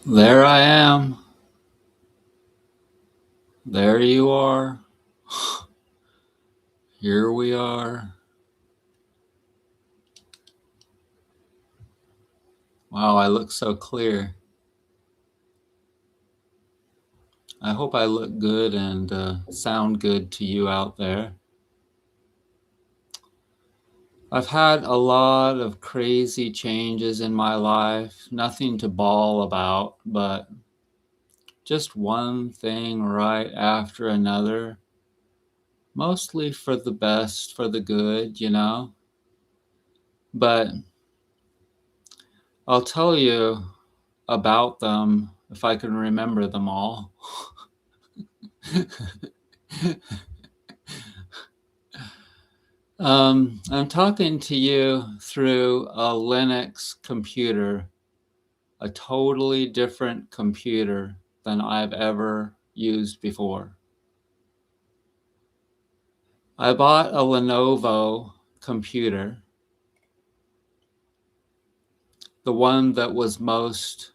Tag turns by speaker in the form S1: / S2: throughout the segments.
S1: There I am. There you are. Here we are. Wow, I look so clear. I hope I look good and sound good to you out there. I've had a lot of crazy changes in my life, nothing to bawl about, but just one thing right after another, mostly for the best, for the good, you know. But I'll tell you about them if I can remember them all. I'm talking to you through a Linux computer, a totally different computer than I've ever used before. I bought a Lenovo computer, the one that was most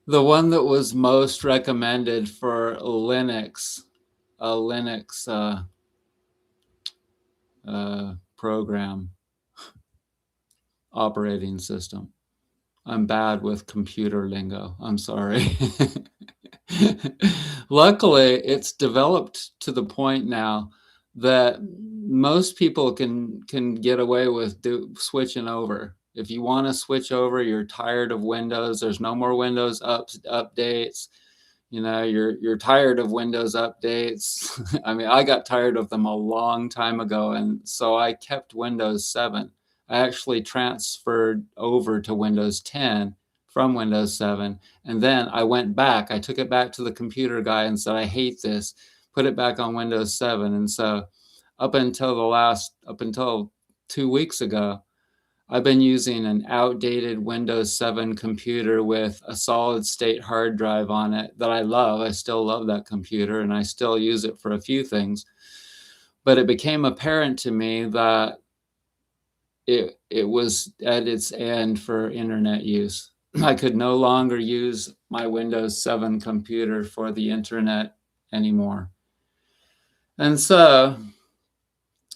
S1: the one that was most recommended for Linux, a Linux program operating system. I'm bad with computer lingo. I'm sorry. Luckily, it's developed to the point now that most people can get away with switching over. If you want to switch over, you're tired of Windows. There's no more Windows updates. You know, you're tired of Windows updates. I mean, I got tired of them a long time ago, and so I kept Windows 7. I actually transferred over to Windows 10 from Windows 7, and then I went back. I took it back to the computer guy and said, I hate this. Put it back on Windows 7. And so up until 2 weeks ago, I've been using an outdated Windows 7 computer with a solid state hard drive on it that I love. I still love that computer and I still use it for a few things. But it became apparent to me that it was at its end for internet use. I could no longer use my Windows 7 computer for the internet anymore. And so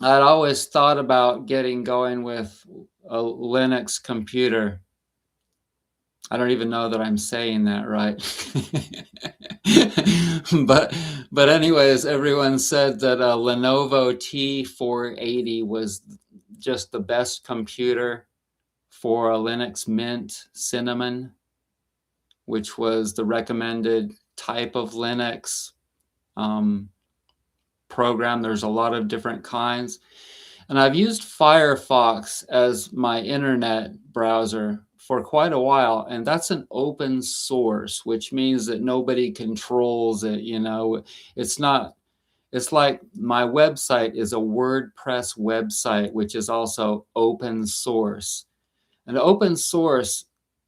S1: I'd always thought about getting going with a Linux computer. I don't even know that I'm saying that right. but anyways, everyone said that a Lenovo T480 was just the best computer for a Linux Mint Cinnamon, which was the recommended type of Linux program. There's a lot of different kinds. And I've used Firefox as my internet browser for quite a while, and that's an open source, which means that nobody controls it. You know, it's not, it's like my website is a WordPress website, which is also open source. And open source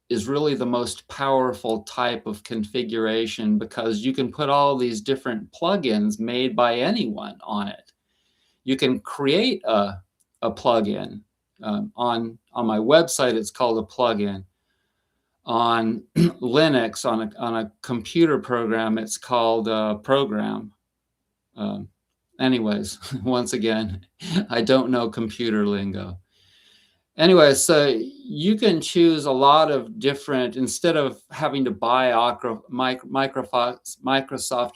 S1: is really the most powerful type of configuration because you can put all these different plugins made by anyone on it. You can create a plugin. On my website, it's called a plugin. On Linux, on a computer program, it's called a program. Anyways, once again, I don't know computer lingo. Anyway, so you can choose a lot of different, instead of having to buy Microsoft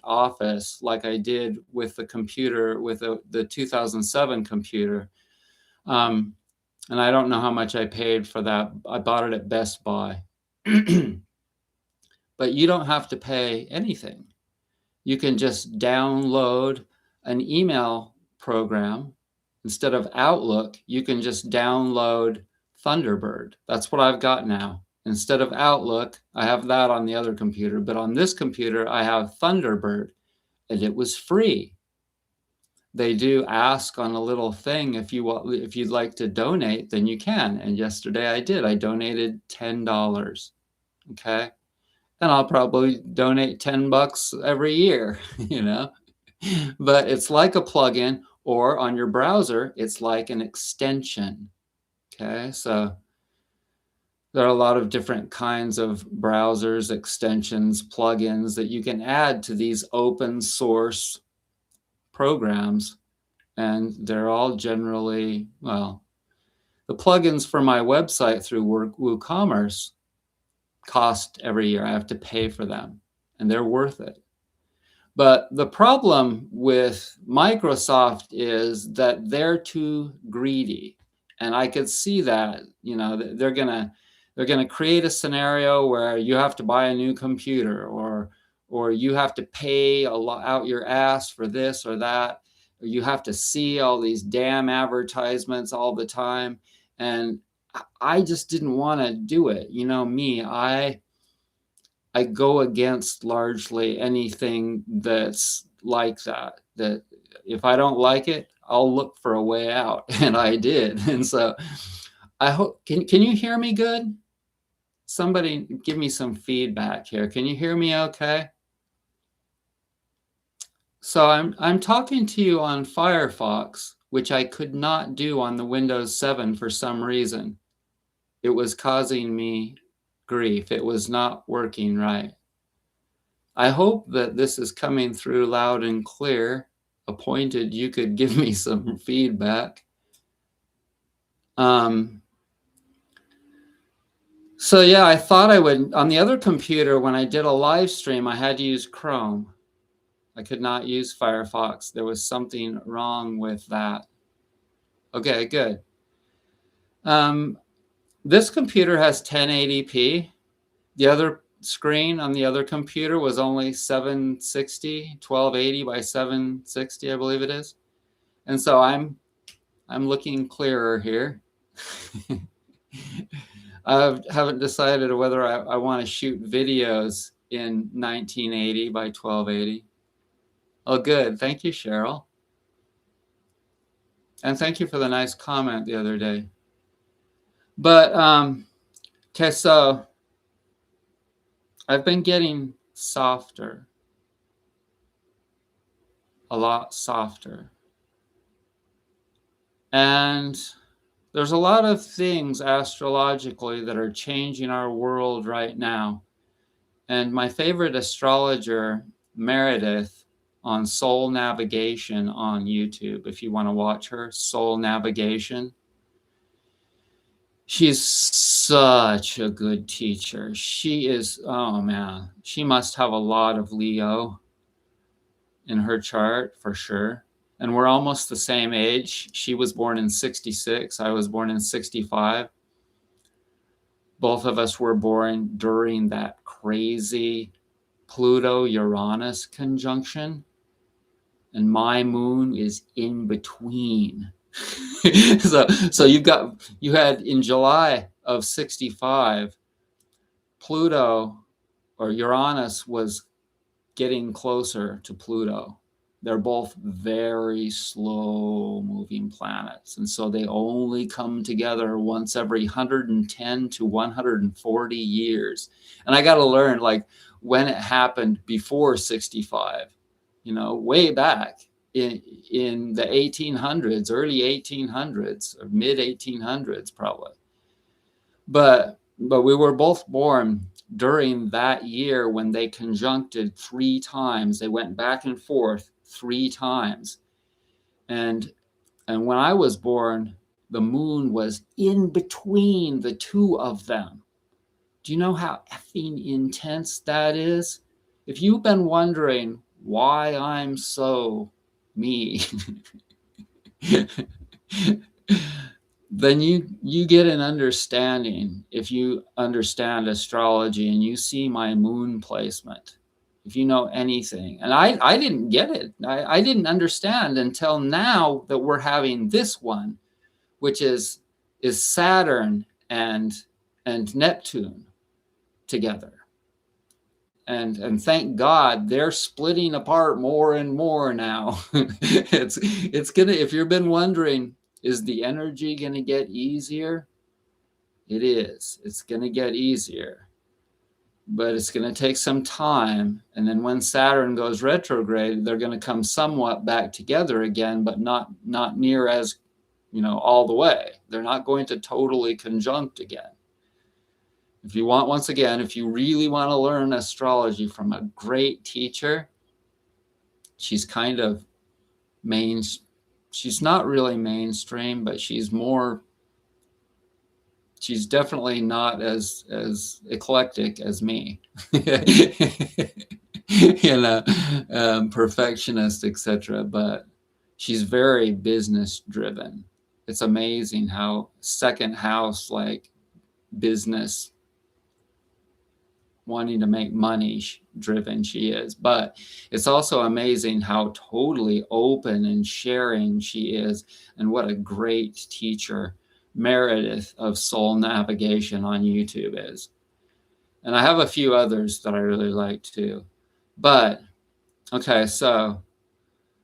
S1: Office like I did with the computer, with the 2007 computer. And I don't know how much I paid for that. I bought it at Best Buy. But you don't have to pay anything. You can just download an email program. Instead of Outlook, you can just download Thunderbird. That's what I've got now. Instead of Outlook, I have that on the other computer, but on this computer, I have Thunderbird, and it was free. They do ask on a little thing if you'd like to donate, then you can. And yesterday I did. I donated $10. Okay. And I'll probably donate $10 every year, you know. But it's like a plugin, or on your browser, it's like an extension. Okay, so There are a lot of different kinds of browsers, extensions, plugins that you can add to these open source programs. And they're all generally, well, the plugins for my website through WooCommerce cost every year. I have to pay for them, and they're worth it. But the problem with Microsoft is that they're too greedy. And I could see that, they're gonna create a scenario where you have to buy a new computer, or you have to pay a lot out your ass for this or that, or you have to see all these damn advertisements all the time. And I just didn't want to do it. Me, I go against largely anything that's like that. That if I don't like it, I'll look for a way out, and I did. And so I hope, can you hear me good? Somebody give me some feedback here. Can you hear me okay? So I'm talking to you on Firefox, which I could not do on the Windows 7 for some reason. It was causing me grief. It was not working right. I hope that this is coming through loud and clear. Appointed, you could give me some feedback. So yeah, I thought I would, on the other computer, when I did a live stream, I had to use Chrome. I could not use Firefox. There was something wrong with that. Okay, good. This computer has 1080p. The other screen on the other computer was only 760, 1280 by 760, I believe it is. And so I'm looking clearer here. I haven't decided whether I want to shoot videos in 1980 by 1280. Oh, good. Thank you, Cheryl. And thank you for the nice comment the other day. But, okay, so I've been getting softer, a lot softer. And there's a lot of things astrologically that are changing our world right now. And my favorite astrologer, Meredith, on Soul Navigation on YouTube, if you want to watch her, Soul Navigation. She's such a good teacher. She is, oh man, she must have a lot of Leo in her chart for sure. And we're almost the same age. She was born in 66. I was born in 65. Both of us were born during that crazy Pluto-Uranus conjunction. And my moon is in between. So you had in July of 65, Pluto or Uranus was getting closer to Pluto. They're both very slow moving planets. And so they only come together once every 110 to 140 years. And I got to learn like when it happened before 65, way back in the 1800s, early 1800s, or mid 1800s probably. But we were both born during that year when they conjuncted 3 times. They went back and forth 3 times. And when I was born, the moon was in between the 2 of them. Do you know how effing intense that is? If you've been wondering why I'm so me, then you get an understanding if you understand astrology and you see my moon placement, if you know anything. And I didn't get it. I didn't understand until now that we're having this one, which is Saturn and Neptune together. And thank God they're splitting apart more and more now. It's gonna, if you've been wondering, is the energy gonna get easier? It is. It's gonna get easier, but it's gonna take some time. And then when Saturn goes retrograde, they're gonna come somewhat back together again, but not near as, all the way. They're not going to totally conjunct again. If you want, once again, if you really want to learn astrology from a great teacher, she's kind of main, she's not really mainstream, but she's definitely not as eclectic as me. Perfectionist, etc. But she's very business driven. It's amazing how second house, like business, wanting to make money driven she is. But it's also amazing how totally open and sharing she is, and what a great teacher Meredith of Soul Navigation on YouTube is. And I have a few others that I really like too. But okay, so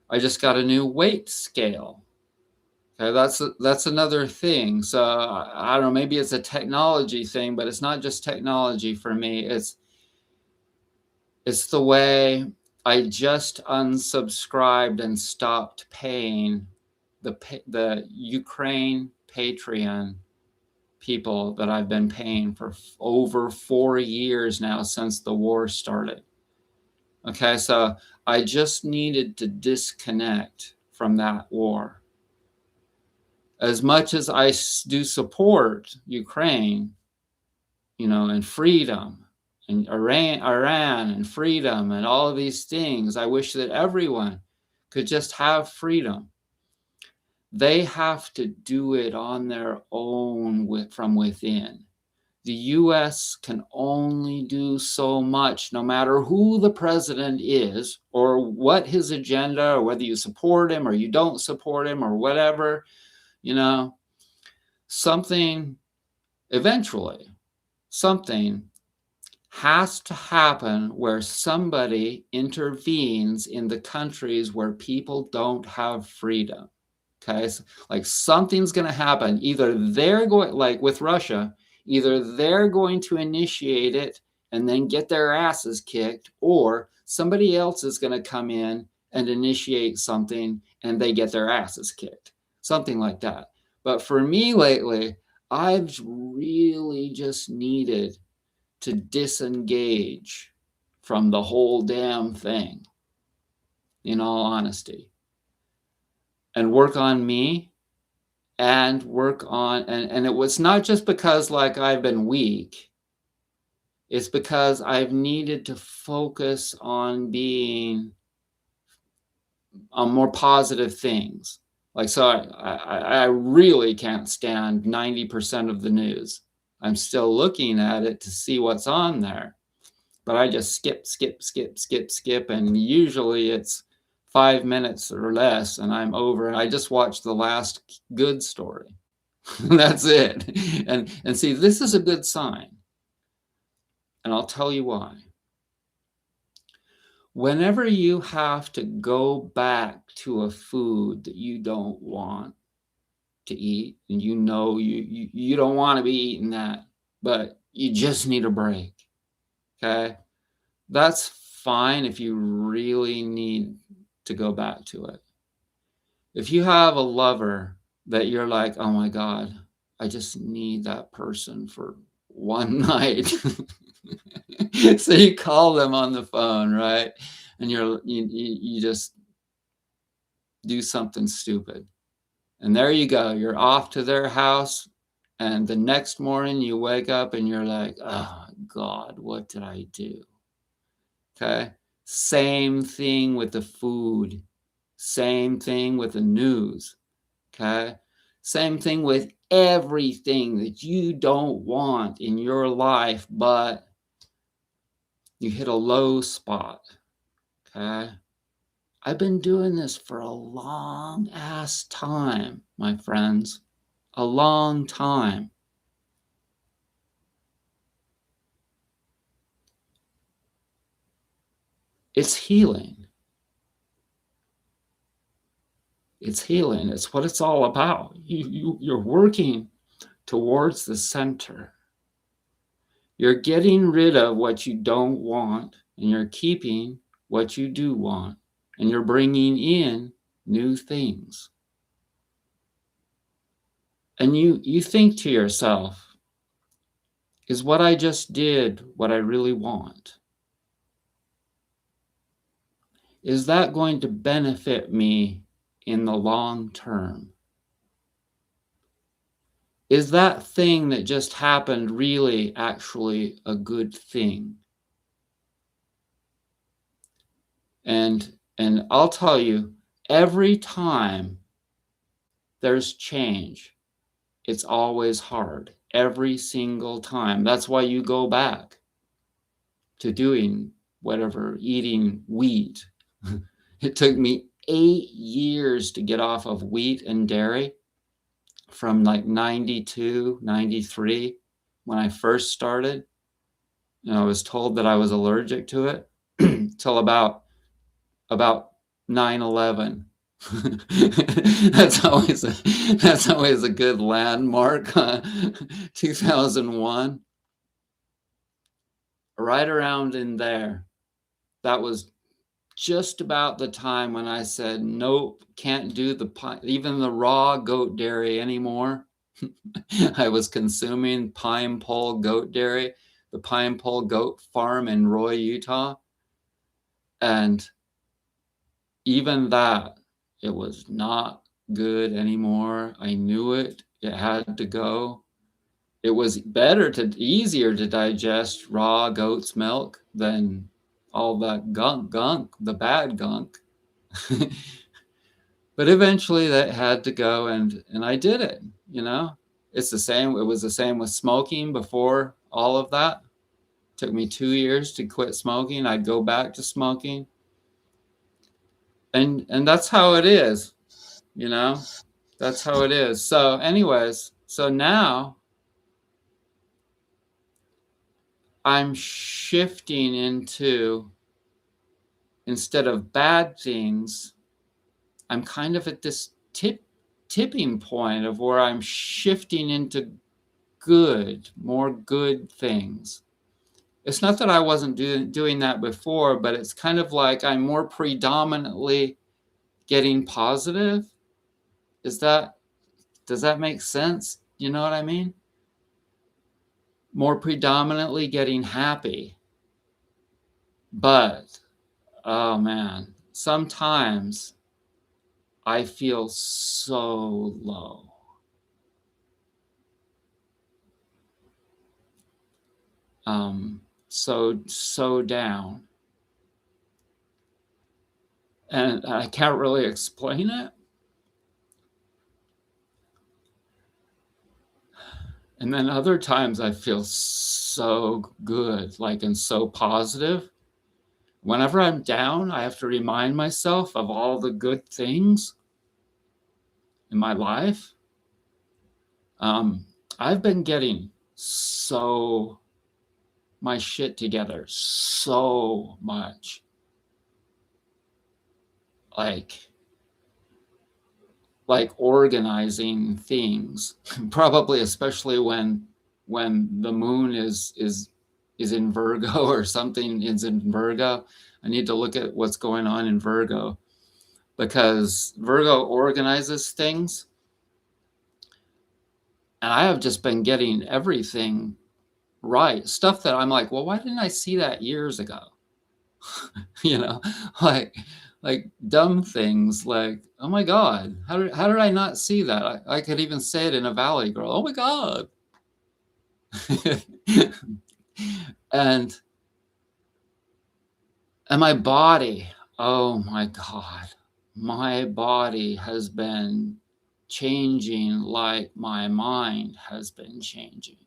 S1: I just got a new weight scale. Okay, that's another thing. So I don't know, maybe it's a technology thing, but it's not just technology for me. It's the way I just unsubscribed and stopped paying the Ukraine Patreon people that I've been paying for over 4 years now, since the war started. Okay, so I just needed to disconnect from that war. As much as I do support Ukraine, and freedom, and Iran and freedom and all of these things, I wish that everyone could just have freedom. They have to do it on their own from within. The US can only do so much, no matter who the president is or what his agenda, or whether you support him or you don't support him or whatever, something eventually, something has to happen where somebody intervenes in the countries where people don't have freedom. Okay, so like something's going to happen. Either they're going, like with Russia, either they're going to initiate it and then get their asses kicked, or somebody else is going to come in and initiate something and they get their asses kicked. Something like that. But for me lately, I've really just needed to disengage from the whole damn thing, in all honesty, and work on me, and work on, and it was not just because like I've been weak. It's because I've needed to focus on being on more positive things. Like, so I really can't stand 90% of the news. I'm still looking at it to see what's on there, but I just skip, and usually it's 5 minutes or less and I'm over. I just watched the last good story. That's it. And see, this is a good sign. And I'll tell you why. Whenever you have to go back to a food that you don't want to eat, and you don't want to be eating that, but you just need a break. Okay? That's fine if you really need to go back to it. If you have a lover that you're like, oh my God, I just need that person for one night. So you call them on the phone, right? And you just do something stupid. And there you go. You're off to their house. And the next morning you wake up and you're like, oh God, what did I do? Okay. Same thing with the food. Same thing with the news. Okay. Same thing with everything that you don't want in your life, but you hit a low spot. Okay. I've been doing this for a long ass time, my friends. A long time. It's healing. It's healing. It's what it's all about. You're working towards the center. You're getting rid of what you don't want, and you're keeping what you do want, and you're bringing in new things. And you think to yourself, Is what I just did what I really want? Is that going to benefit me in the long term? Is that thing that just happened really actually a good thing? And I'll tell you, every time there's change, it's always hard. Every single time. That's why you go back to doing whatever, eating wheat. It took me 8 years to get off of wheat and dairy from like 92, 93 when I first started. And I was told that I was allergic to it till about 9/11. That's always a good landmark. 2001, right around in there. That was just about the time when I said, nope, can't do even the raw goat dairy anymore. I was consuming pine pole goat dairy, the pine pole goat farm in Roy, Utah. And even that, it was not good anymore. I knew it. It had to go. It was easier to digest raw goat's milk than all that gunk, the bad gunk. But eventually that had to go, and I did it, you know. It's the same. It was the same with smoking before all of that. It took me 2 years to quit smoking. I'd go back to smoking. And that's how it is, you know. That's how it is. So anyways, so now I'm shifting into, instead of bad things, I'm kind of at this tipping point of where I'm shifting into more good things. It's not that I wasn't doing that before, but it's kind of like I'm more predominantly getting positive. Does that make sense? You know what I mean? More predominantly getting happy. But, oh man, sometimes I feel so low. So down. And I can't really explain it. And then other times I feel so good, like, and so positive. Whenever I'm down, I have to remind myself of all the good things in my life. I've been getting my shit together so much. Like organizing things, probably especially when the moon is in Virgo, or something is in Virgo. I need to look at what's going on in Virgo, because Virgo organizes things, and I have just been getting everything right. Stuff that I'm like, well, why didn't I see that years ago? You know, like dumb things like, oh my God, how did I not see that? I could even say it in a Valley Girl. Oh my God. and my body, oh my God, my body has been changing like my mind has been changing.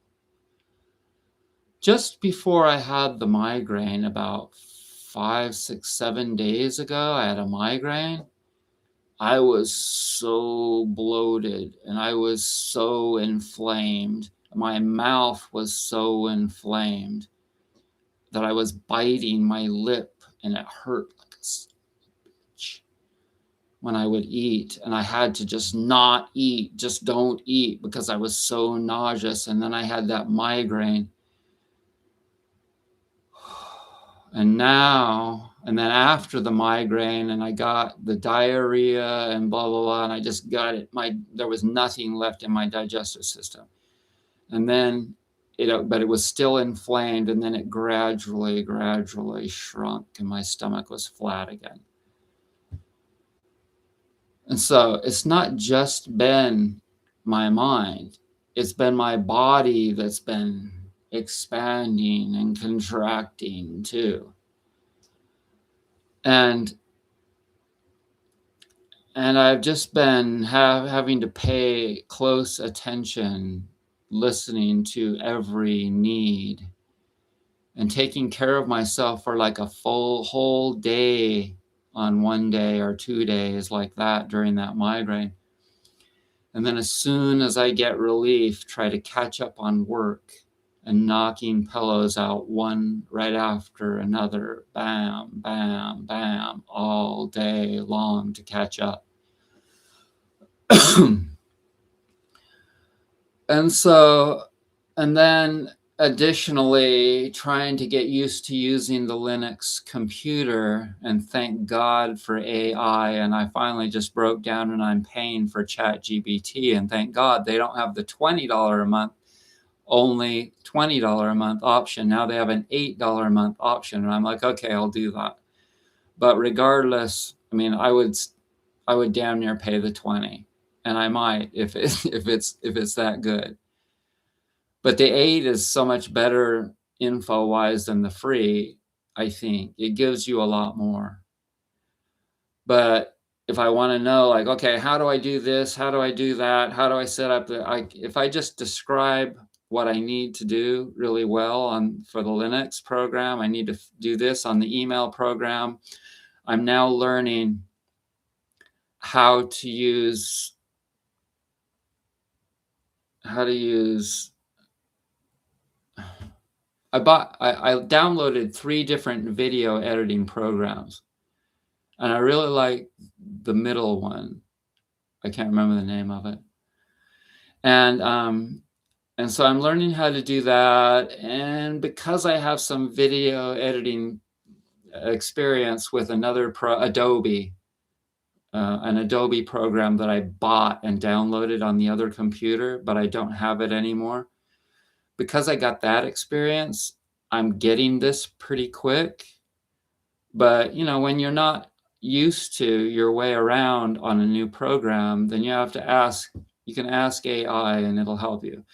S1: Just before I had the migraine, about 5, 6, 7 days ago, I had a migraine. I was so bloated and I was so inflamed. My mouth was so inflamed that I was biting my lip, and it hurt like a bitch when I would eat. And I had to just not eat, just don't eat, because I was so nauseous. And then I had that migraine. And then after the migraine, and I got the diarrhea and blah, blah, blah, and I just got it. There was nothing left in my digestive system. And then but it was still inflamed, and then it gradually shrunk, and my stomach was flat again. And so it's not just been my mind, it's been my body that's been expanding and contracting too. And I've just been having to pay close attention, listening to every need and taking care of myself for like a whole day on 1 day or 2 days like that during that migraine. And then as soon as I get relief, try to catch up on work and knocking pillows out one right after another, bam, bam, bam, all day long to catch up. And so, and then additionally, trying to get used to using the Linux computer, and thank God for AI. And I finally just broke down and I'm paying for ChatGPT, and thank God they don't have the $20 a month, only $20 a month option. Now they have an $8 a month option. And I'm like, okay, I'll do that. But regardless, I mean, I would damn near pay the 20, and I might if it's that good. But the 8 is so much better info-wise than the free, I think. It gives you a lot more. But if I wanna know, like, okay, how do I do this? How do I do that? How do I set up if I just describe what I need to do really well for the Linux program, I need to do this on the email program. I'm now learning how to use I downloaded 3 different video editing programs, and I really like the middle one. I can't remember the name of it. And so I'm learning how to do that, and because I have some video editing experience with another Adobe, an Adobe program that I bought and downloaded on the other computer, but I don't have it anymore. Because I got that experience, I'm getting this pretty quick. But, when you're not used to your way around on a new program, then you can ask AI and it'll help you.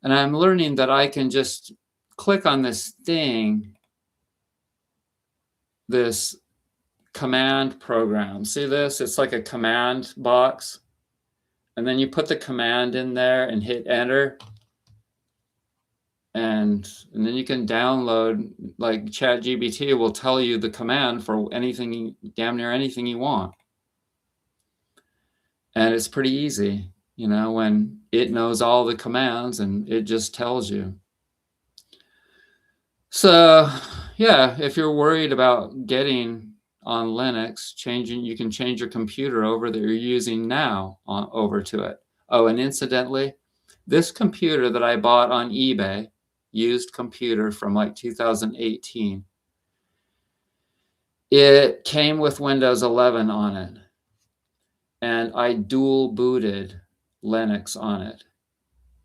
S1: And I'm learning that I can just click on this thing, this command program. See this? It's like a command box. And then you put the command in there and hit enter. And then you can download, like ChatGPT will tell you the command for damn near anything you want. And it's pretty easy, when it knows all the commands and it just tells you. So yeah, if you're worried about getting on Linux, you can change your computer over that you're using now over to it. Oh, and incidentally, this computer that I bought on eBay, used computer from like 2018. It came with Windows 11 on it, and I dual booted Linux on it.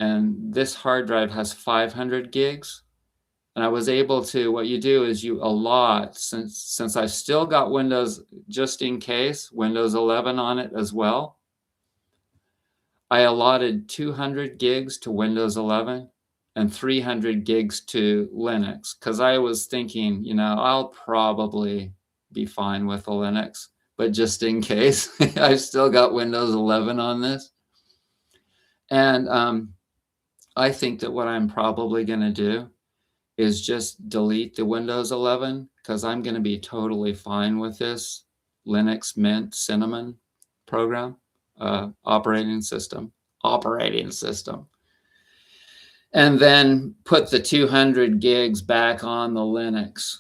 S1: And this hard drive has 500 gigs. And I was able to, what you do is you allot, since I've still got Windows, just in case, Windows 11 on it as well, I allotted 200 gigs to Windows 11 and 300 gigs to Linux, because I was thinking, I'll probably be fine with the Linux, but just in case, I've still got Windows 11 on this. And I think that what I'm probably going to do is just delete the Windows 11, because I'm going to be totally fine with this Linux Mint Cinnamon program, operating system. And then put the 200 gigs back on the Linux.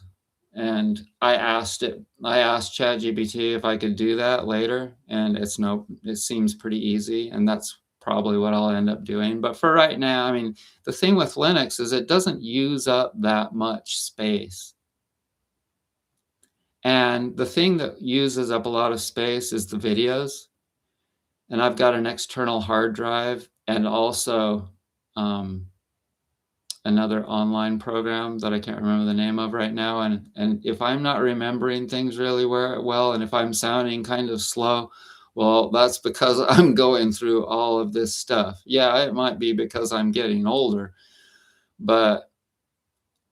S1: And I asked ChatGPT if I could do that later, and it seems pretty easy, and that's probably what I'll end up doing. But for right now, I mean, the thing with Linux is it doesn't use up that much space. And the thing that uses up a lot of space is the videos. And I've got an external hard drive and also another online program that I can't remember the name of right now. And if I'm not remembering things really well, and if I'm sounding kind of slow, well, that's because I'm going through all of this stuff. Yeah, it might be because I'm getting older, but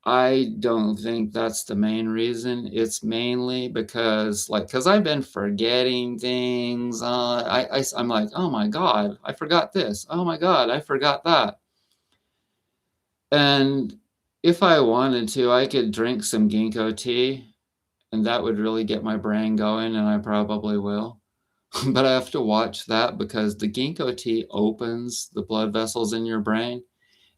S1: I don't think that's the main reason. It's mainly because, like, because I've been forgetting things. I'm like, oh my God, I forgot this. Oh my God, I forgot that. And if I wanted to, I could drink some ginkgo tea, and that would really get my brain going, and I probably will. But I have to watch that because the ginkgo tea opens the blood vessels in your brain.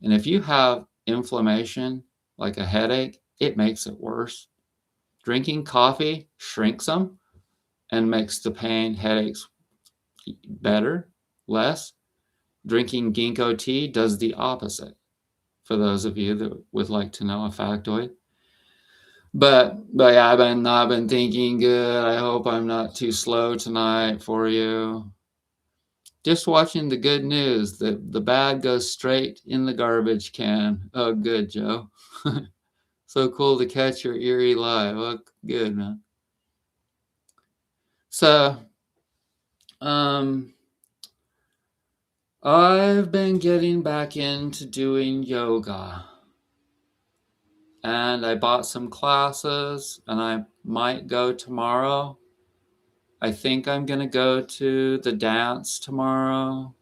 S1: And if you have inflammation, like a headache, it makes it worse. Drinking coffee shrinks them and makes the pain, headaches better, less. Drinking ginkgo tea does the opposite, for those of you that would like to know a factoid. But yeah, I've been thinking good. I hope I'm not too slow tonight for you. Just watching the good news. The bad goes straight in the garbage can. Oh, good, Joe. So cool to catch your eerie live. Oh, good, man. So, um, I've been getting back into doing yoga. And I bought some classes, and I might go tomorrow. I think I'm going to go to the dance tomorrow.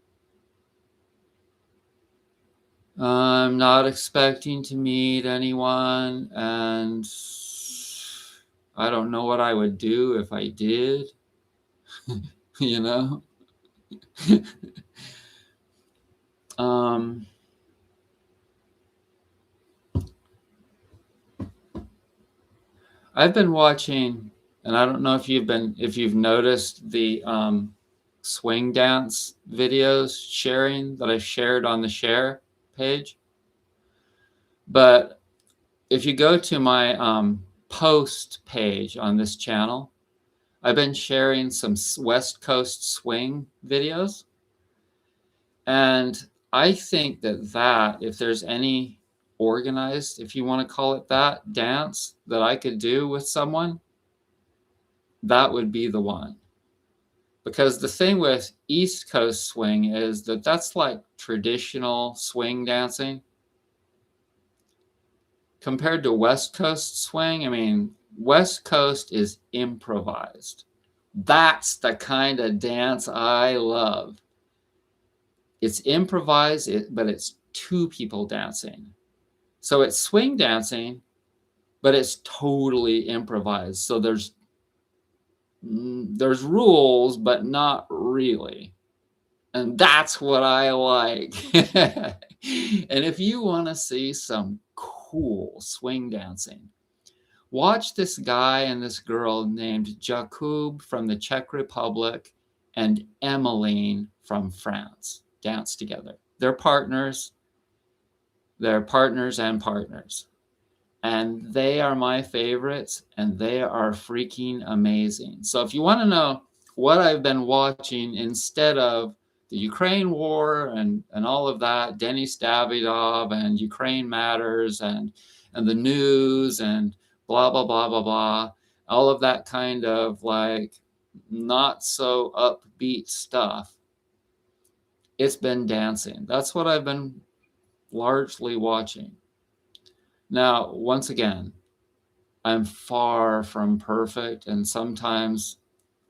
S1: I'm not expecting to meet anyone, and I don't know what I would do if I did, you know? um, I've been watching, and I don't know if you've noticed the swing dance videos sharing that I shared on the share page. But if you go to my post page on this channel, I've been sharing some West Coast swing videos. And I think that if there's any organized, if you want to call it that, dance that I could do with someone, that would be the one. Because the thing with East Coast swing is that that's like traditional swing dancing. Compared to West Coast swing, I mean, West Coast is improvised. That's the kind of dance I love. It's improvised, but it's two people dancing. So it's swing dancing, but it's totally improvised. So there's rules, but not really. And that's what I like. And if you want to see some cool swing dancing, watch this guy and this girl named Jakub from the Czech Republic and Emmeline from France dance together. They're partners. They're partners and partners. And they are my favorites, and they are freaking amazing. So if you want to know what I've been watching instead of the Ukraine war and all of that, Denis Davidov and Ukraine Matters and the news and blah, blah, blah, blah, blah, all of that kind of like not so upbeat stuff, it's been dancing. That's what I've been largely watching. Now, once again, I'm far from perfect, and sometimes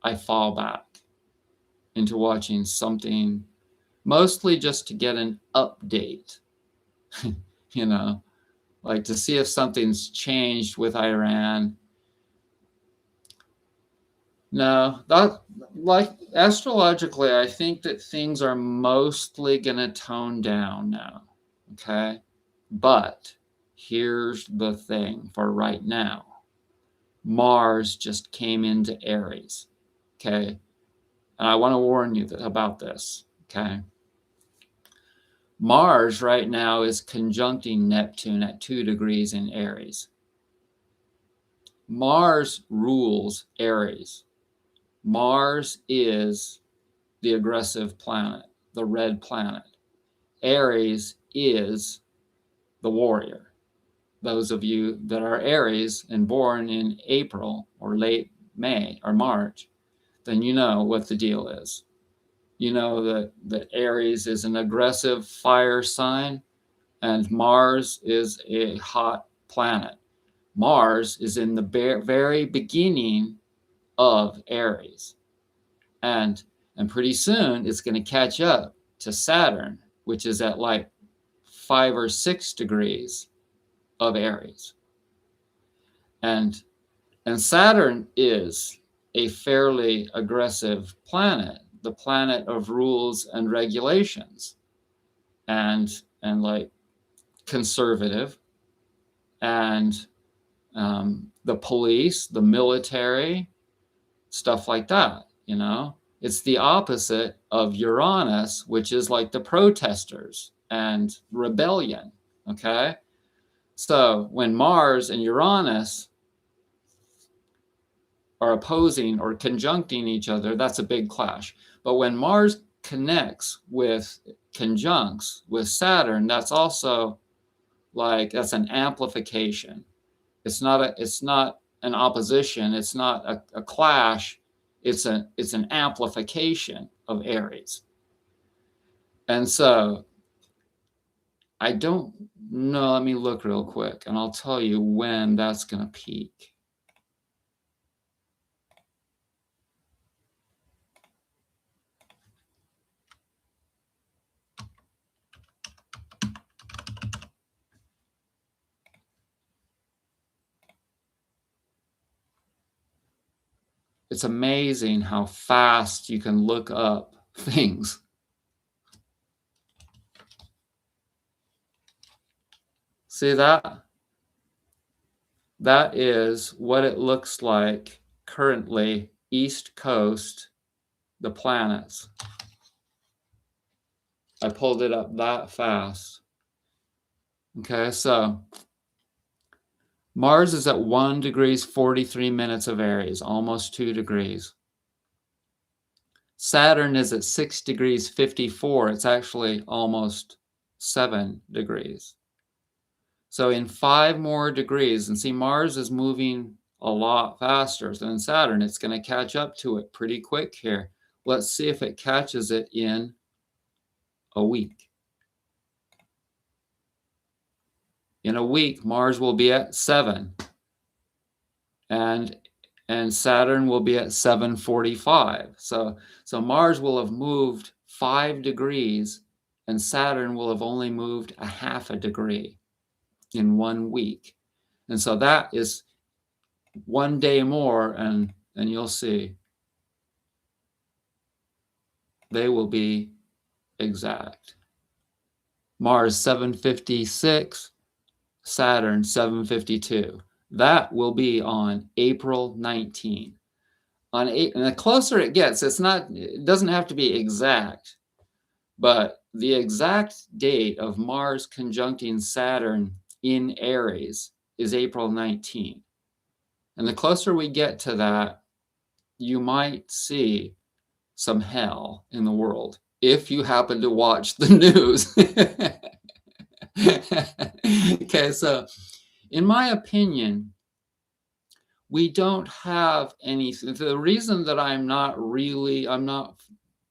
S1: I fall back into watching something mostly just to get an update, you know, like to see if something's changed with Iran. No, that, like, astrologically, I think that things are mostly going to tone down now, okay? But here's the thing for right now. Mars just came into Aries, okay? And I want to warn you about this, okay? Mars right now is conjuncting Neptune at 2 degrees in Aries. Mars rules Aries. Mars is the aggressive planet, the red planet. Aries is the warrior. Those of you that are Aries and born in April or late May or March, then you know what the deal is. You know that Aries is an aggressive fire sign and Mars is a hot planet. Mars is in the very beginning of Aries. And pretty soon it's going to catch up to Saturn, which is at like 5 or 6 degrees of Aries. And Saturn is a fairly aggressive planet, the planet of rules and regulations, and like conservative, and the police, the military, stuff like that. You know, it's the opposite of Uranus, which is like the protesters and rebellion. Okay, so when Mars and Uranus are opposing or conjuncting each other, that's a big clash. But when Mars conjuncts with Saturn, that's also like, that's an amplification. It's not an opposition. It's not a clash. It's an amplification of Aries. And so I don't know. Let me look real quick and I'll tell you when that's going to peak. It's amazing how fast you can look up things. See that? That is what it looks like currently, East Coast, the planets. I pulled it up that fast. Okay, so Mars is at 1 degrees 43 minutes of Aries, almost 2 degrees. Saturn is at 6 degrees 54. It's actually almost 7 degrees. So in 5 more degrees, and see, Mars is moving a lot faster than Saturn. It's going to catch up to it pretty quick here. Let's see if it catches it in a week. In a week, Mars will be at 7. And Saturn will be at 745. So Mars will have moved 5 degrees and Saturn will have only moved a half a degree in 1 week. And so that is 1 day more, and you'll see they will be exact. Mars 756, Saturn 752. That will be on April 19. And the closer it gets, it doesn't have to be exact, but the exact date of Mars conjuncting Saturn in Aries is April 19. And the closer we get to that, you might see some hell in the world if you happen to watch the news. Okay, so in my opinion, we don't have anything. The reason that I'm not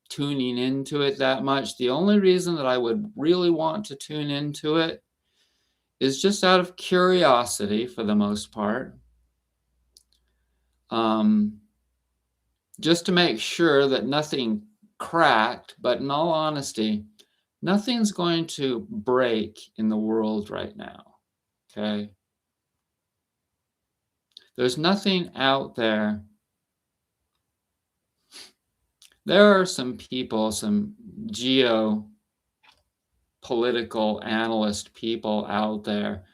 S1: tuning into it that much, the only reason that I would really want to tune into it is just out of curiosity for the most part. Just to make sure that nothing cracked, but in all honesty, nothing's going to break in the world right now, okay? There's nothing out there. There are some people, some geopolitical analyst people out there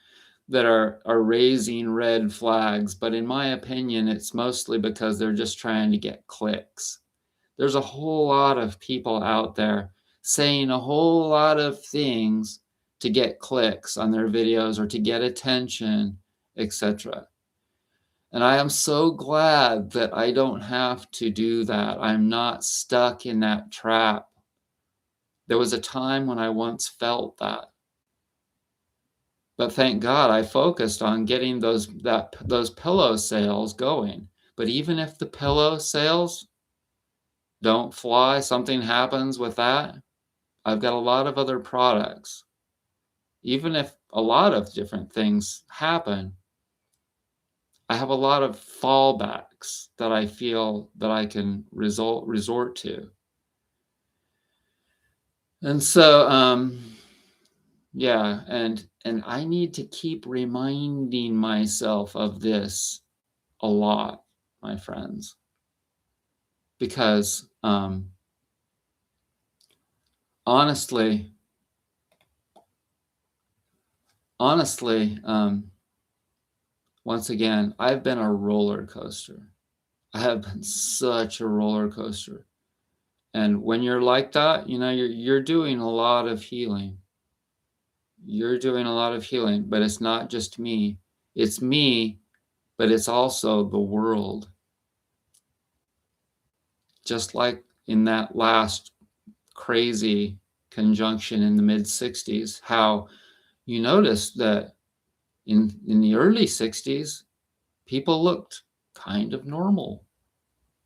S1: that are raising red flags, but in my opinion, it's mostly because they're just trying to get clicks. There's a whole lot of people out there saying a whole lot of things to get clicks on their videos or to get attention, etc. And I am so glad that I don't have to do that. I'm not stuck in that trap. There was a time when I once felt that. But thank God I focused on getting those pillow sales going. But even if the pillow sales don't fly, something happens with that, I've got a lot of other products. Even if a lot of different things happen, I have a lot of fallbacks that I feel that I can resort to. And so, yeah, and I need to keep reminding myself of this a lot, my friends, because honestly, honestly, once again, I've been a roller coaster. I have been such a roller coaster. And when you're like that, you're doing a lot of healing. You're doing a lot of healing, but it's not just me. It's me, but it's also the world. Just like in that last crazy conjunction in the mid 60s, how you noticed that in the early 60s, people looked kind of normal.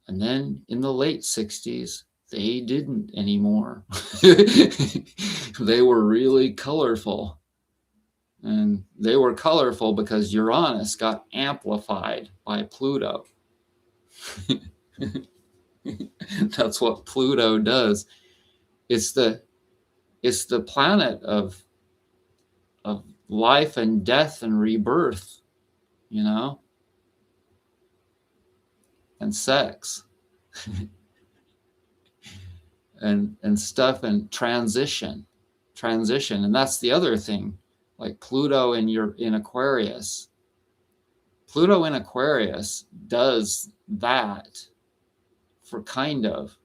S1: And then in the late 60s, they didn't anymore. They were really colorful. And they were colorful because Uranus got amplified by Pluto. That's what Pluto does. It's the planet of life and death and rebirth, and sex and stuff and transition. And that's the other thing, like Pluto in Aquarius. Pluto in Aquarius does that for kind of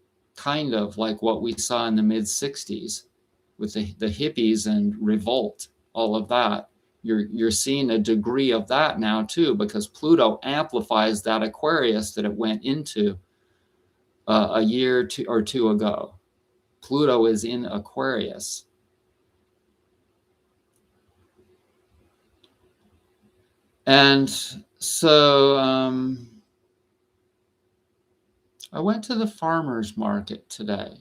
S1: like what we saw in the mid 60s with the hippies and revolt, all of that. You're seeing a degree of that now too, because Pluto amplifies that Aquarius that it went into a year or two ago. Pluto is in Aquarius. And so I went to the farmer's market today.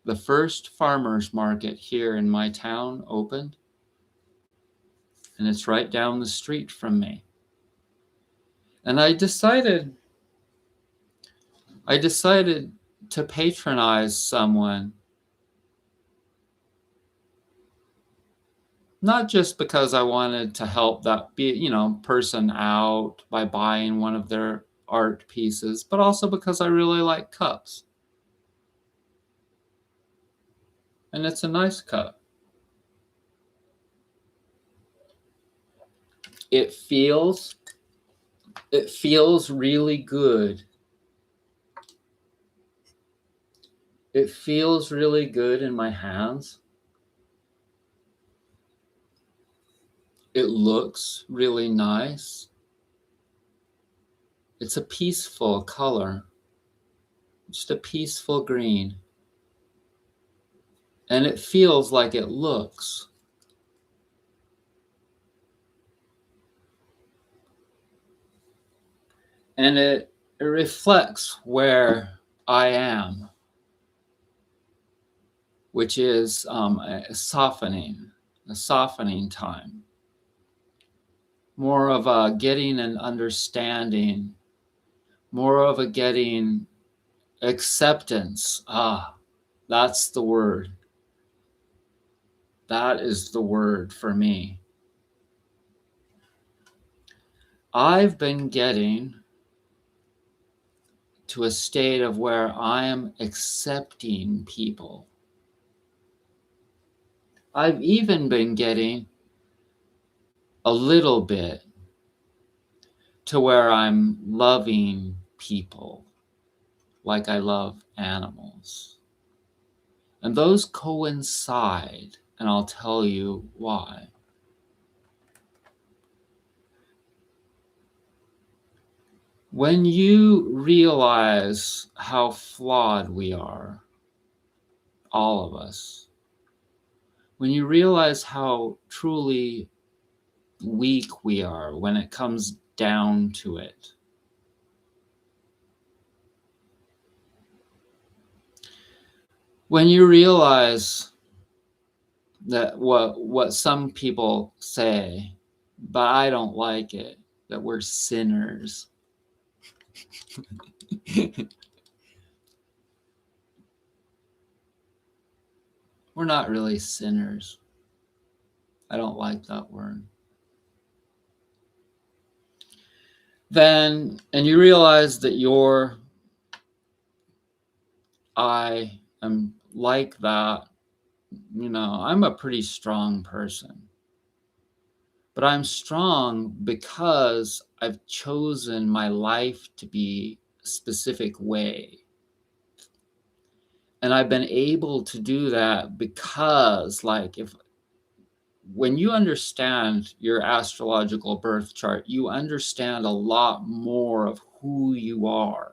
S1: The first farmer's market here in my town opened, and it's right down the street from me. And I decided to patronize someone, not just because I wanted to help that person out by buying one of their art pieces, but also because I really like cups. And it's a nice cup. It feels really good. It feels really good in my hands. It looks really nice. It's a peaceful color, just a peaceful green. And it feels like it looks. And it reflects where I am, which is a softening time. More of a getting an understanding, more of a getting acceptance. That's the word. That is the word for me. I've been getting to a state of where I am accepting people. I've even been getting a little bit to where I'm loving people like I love animals. And those coincide, and I'll tell you why. When you realize how flawed we are, all of us, when you realize how truly weak we are when it comes down to it. When you realize that what some people say, but I don't like it, that we're sinners. We're not really sinners. I don't like that word. Then, and you realize that I am like that, I'm a pretty strong person. But I'm strong because I've chosen my life to be a specific way. And I've been able to do that because, when you understand your astrological birth chart, you understand a lot more of who you are.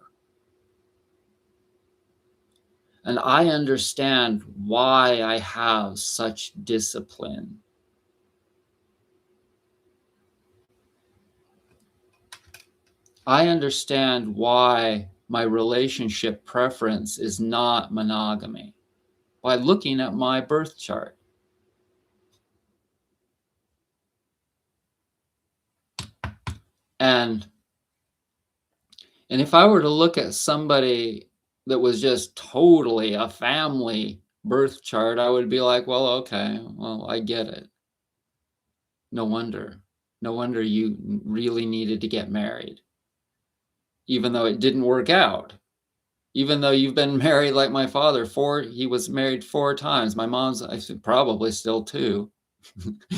S1: And I understand why I have such discipline. I understand why my relationship preference is not monogamy by looking at my birth chart. And if I were to look at somebody that was just totally a family birth chart, I would be like, well, okay, well, I get it. No wonder you really needed to get married, even though it didn't work out. Even though you've been married like my father, he was married 4 times. My mom's, I think, probably still 2,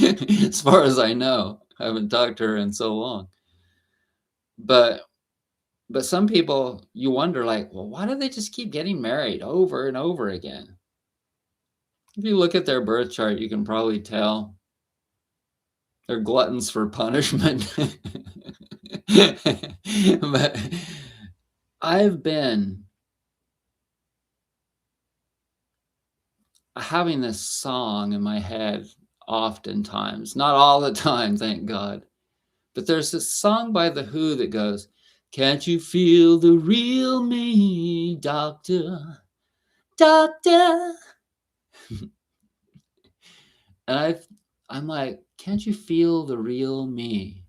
S1: as far as I know. I haven't talked to her in so long. But some people, you wonder, like, well, why do they just keep getting married over and over again? If you look at their birth chart, you can probably tell they're gluttons for punishment. But I've been having this song in my head oftentimes, not all the time, thank God. But there's this song by The Who that goes, "Can't you feel the real me, doctor, doctor?" And I'm like, can't you feel the real me?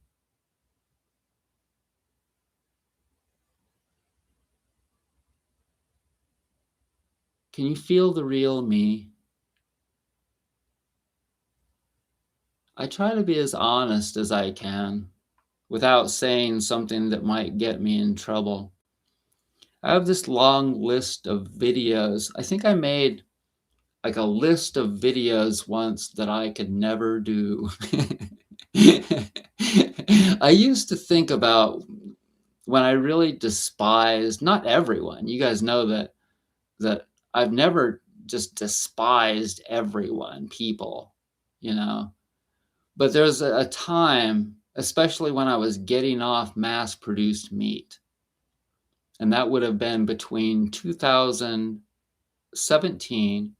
S1: Can you feel the real me? I try to be as honest as I can without saying something that might get me in trouble. I have this long list of videos. I think I made like a list of videos once that I could never do. I used to think about when I really despised, not everyone. You guys know that I've never just despised everyone, people, you know. But there's a time, especially when I was getting off mass-produced meat, and that would have been between 2017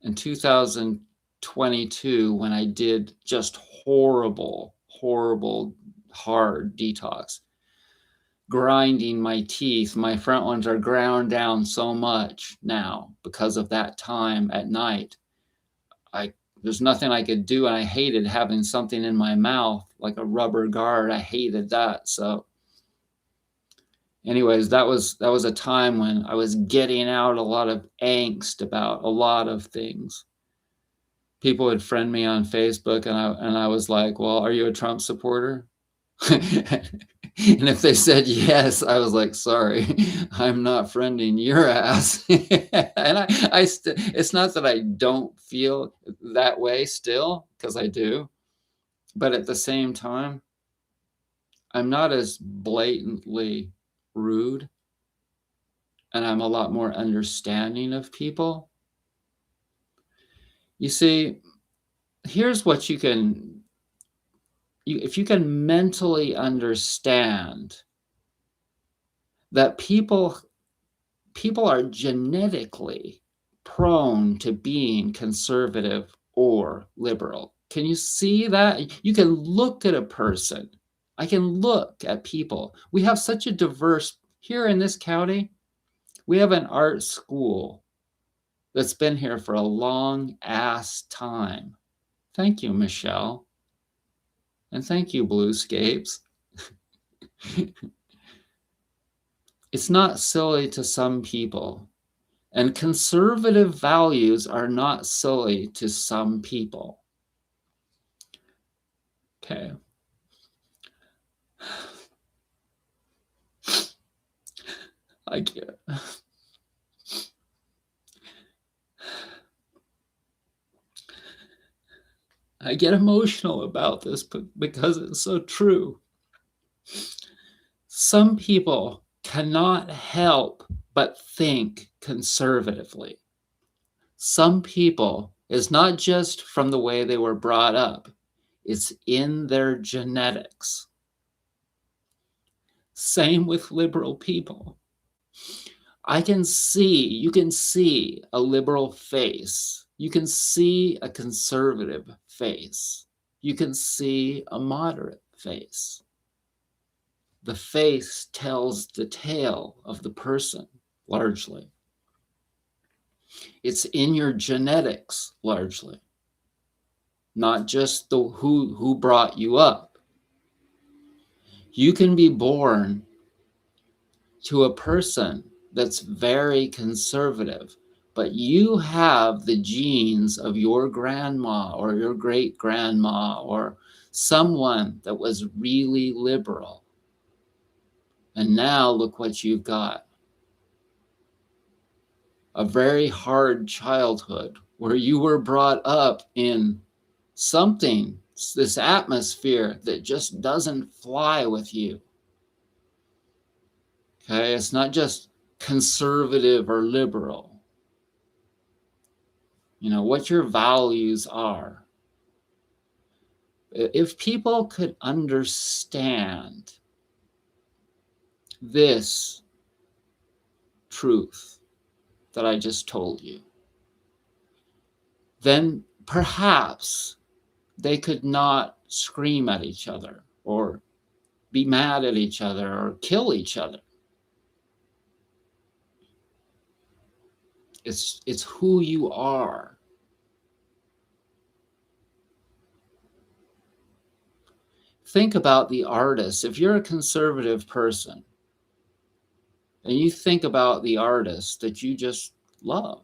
S1: and 2022 when I did just horrible, hard detox. Grinding my teeth. My front ones are ground down so much now because of that time at night. There's nothing I could do, and I hated having something in my mouth like a rubber guard. I hated that. So anyways, that was a time when I was getting out a lot of angst about a lot of things. People would friend me on Facebook, and I was like, well, are you a Trump supporter? And if they said yes, I was like, sorry, I'm not friending your ass. And it's not that I don't feel that way still, because I do. But at the same time, I'm not as blatantly rude, and I'm a lot more understanding of people. You see, here's what if you can mentally understand that people are genetically prone to being conservative or liberal. Can you see that? You can look at a person. I can look at people. We have such a diverse, here in this county, we have an art school that's been here for a long ass time. Thank you, Michelle. And thank you, Bluescapes. It's not silly to some people. And conservative values are not silly to some people. Okay. I get emotional about this because it's so true. Some people cannot help but think conservatively. Some people, it's not just from the way they were brought up, it's in their genetics. Same with liberal people. You can see a liberal face. You can see a conservative face. You can see a moderate face. The face tells the tale of the person, largely. It's in your genetics, largely. Not just the who brought you up. You can be born to a person that's very conservative, but you have the genes of your grandma or your great grandma or someone that was really liberal. And now look what you've got. A very hard childhood where you were brought up in something, this atmosphere that just doesn't fly with you. Okay, it's not just conservative or liberal. You know, what your values are. If people could understand this truth that I just told you, then perhaps they could not scream at each other or be mad at each other or kill each other. It's who you are. Think about the artists. If you're a conservative person and you think about the artists that you just love,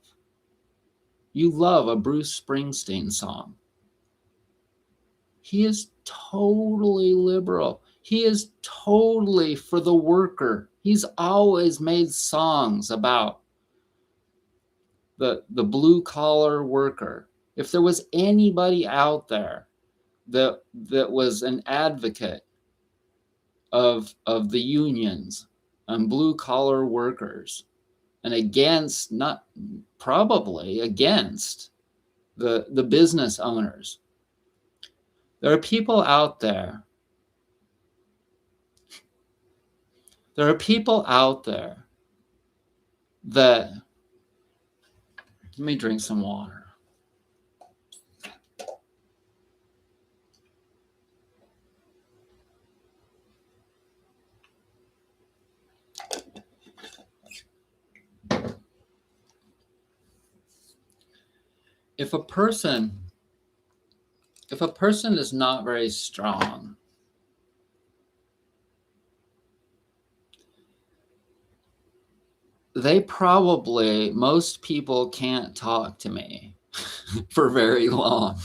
S1: you love a Bruce Springsteen song. He is totally liberal. He is totally for the worker. He's always made songs about the blue collar worker. If there was anybody out there that was an advocate of the unions and blue collar workers and against, not probably against the business owners, there are people out there. There are people out there that, let me drink some water. If a person is not very strong, most people can't talk to me for very long.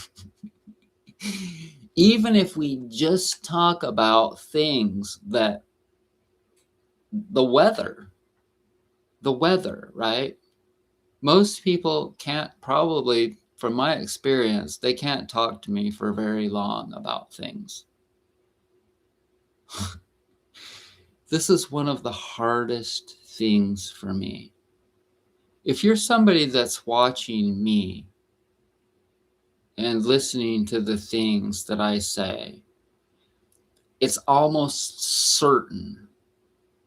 S1: Even if we just talk about things that the weather, right? Most people can't, probably from my experience, they can't talk to me for very long about things. This is one of the hardest things for me. If you're somebody that's watching me and listening to the things that I say, it's almost certain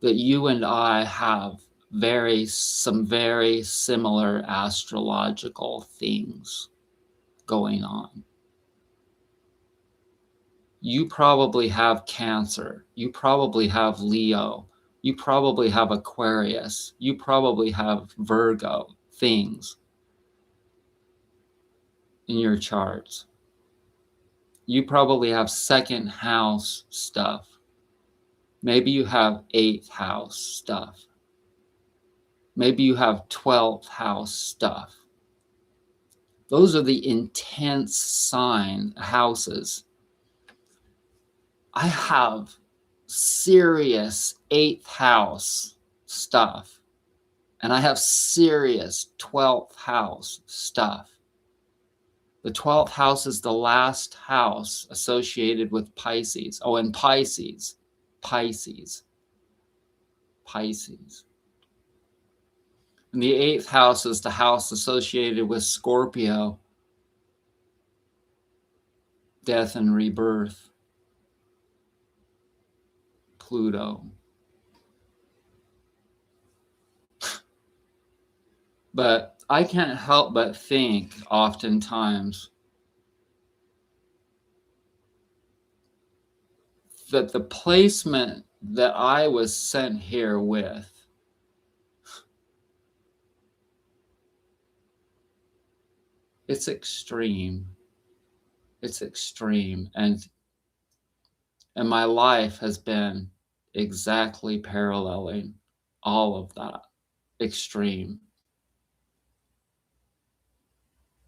S1: that you and I have some very similar astrological things going on. You probably have Cancer. You probably have Leo. You probably have Aquarius. You probably have Virgo things in your charts. You probably have second house stuff. Maybe you have 8th house stuff. Maybe you have 12th house stuff. Those are the intense sign houses. I have serious 8th house stuff, and I have serious 12th house stuff. The 12th house is the last house associated with Pisces. Oh, and Pisces. And the 8th house is the house associated with Scorpio, death and rebirth, Pluto. But I can't help but think oftentimes that the placement that I was sent here with it's extreme. It's extreme. And my life has been exactly paralleling all of that extreme.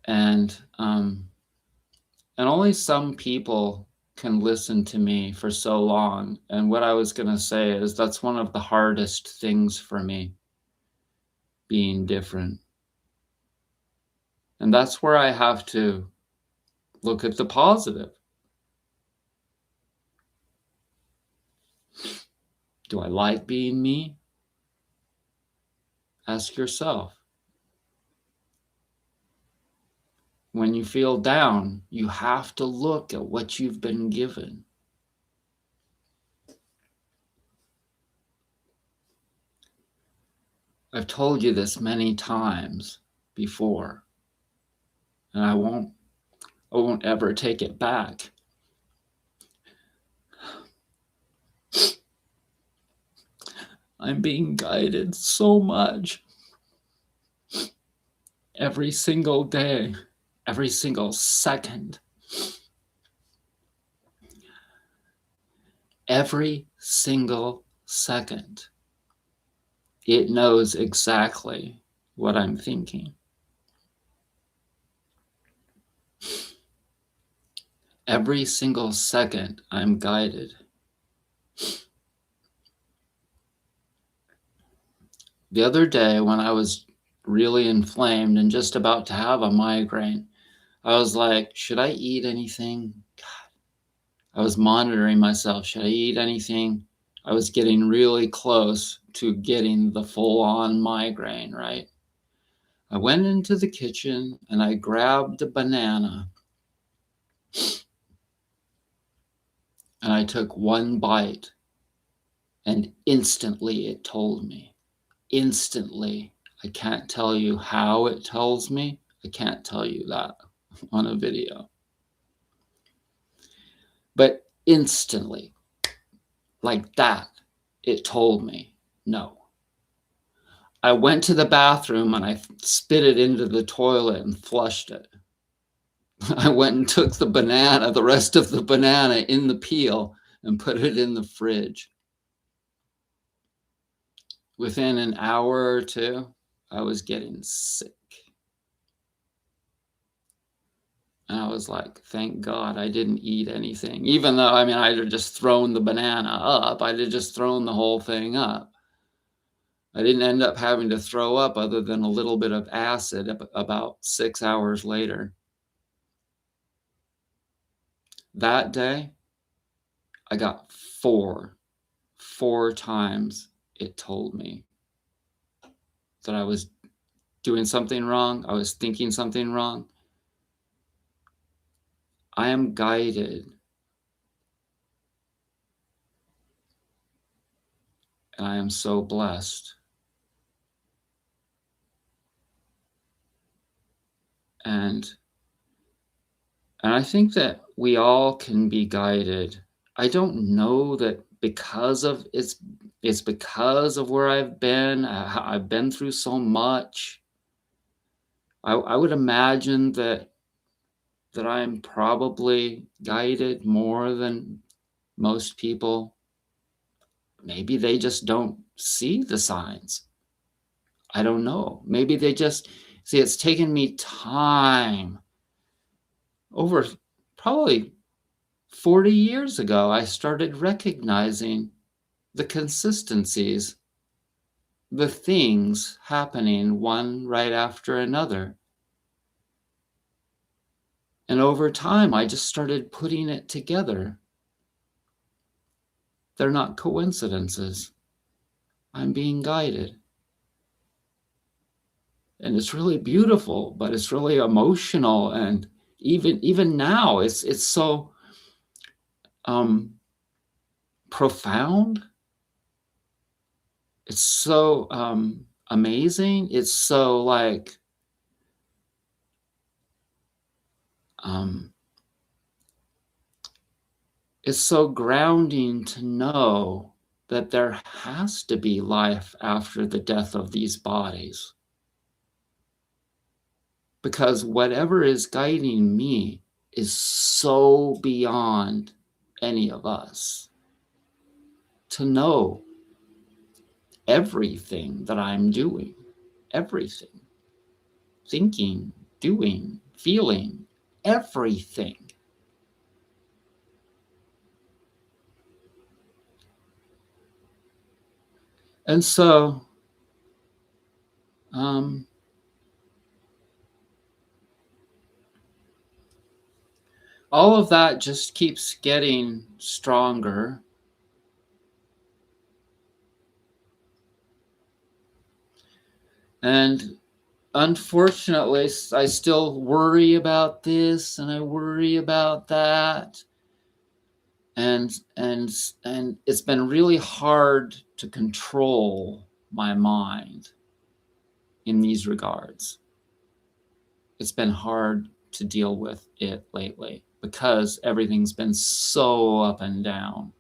S1: And only some people can listen to me for so long. And what I was going to say is that's one of the hardest things for me, being different. And that's where I have to look at the positive. Do I like being me? Ask yourself. When you feel down, you have to look at what you've been given. I've told you this many times before, and I won't ever take it back. I'm being guided so much every single day, every single second. Every single second. It knows exactly what I'm thinking. Every single second, I'm guided. The other day, when I was really inflamed and just about to have a migraine, I was like, should I eat anything? God. I was monitoring myself. Should I eat anything? I was getting really close to getting the full-on migraine, right? I went into the kitchen and I grabbed a banana and I took one bite, and instantly it told me. Instantly. I can't tell you how it tells me. I can't tell you that on a video. But instantly, like that, it told me no. I went to the bathroom and I spit it into the toilet and flushed it. I went and took the rest of the banana in the peel, and put it in the fridge. Within an hour or two, I was getting sick. And I was like, thank God I didn't eat anything. Even though, I had just thrown the banana up. I had just thrown the whole thing up. I didn't end up having to throw up other than a little bit of acid about 6 hours later. That day, I got four times it told me that I was doing something wrong. I was thinking something wrong. I am guided. And I am so blessed. And I think that we all can be guided. I don't know that because of it's because of where I've been. I've been through so much. I would imagine that I'm probably guided more than most people. Maybe they just don't see the signs. I don't know. Maybe they just see it's taken me time. Over probably 40 years ago, I started recognizing the consistencies, the things happening one right after another. And over time, I just started putting it together. They're not coincidences. I'm being guided. And it's really beautiful, but it's really emotional. And even now, it's so profound. It's so amazing. It's so like it's so grounding to know that there has to be life after the death of these bodies. Because whatever is guiding me is so beyond any of us. To know everything that I'm doing, everything, thinking, doing, feeling, everything. And so, all of that just keeps getting stronger. And unfortunately, I still worry about this and I worry about that. And it's been really hard to control my mind in these regards. It's been hard to deal with it lately because everything's been so up and down.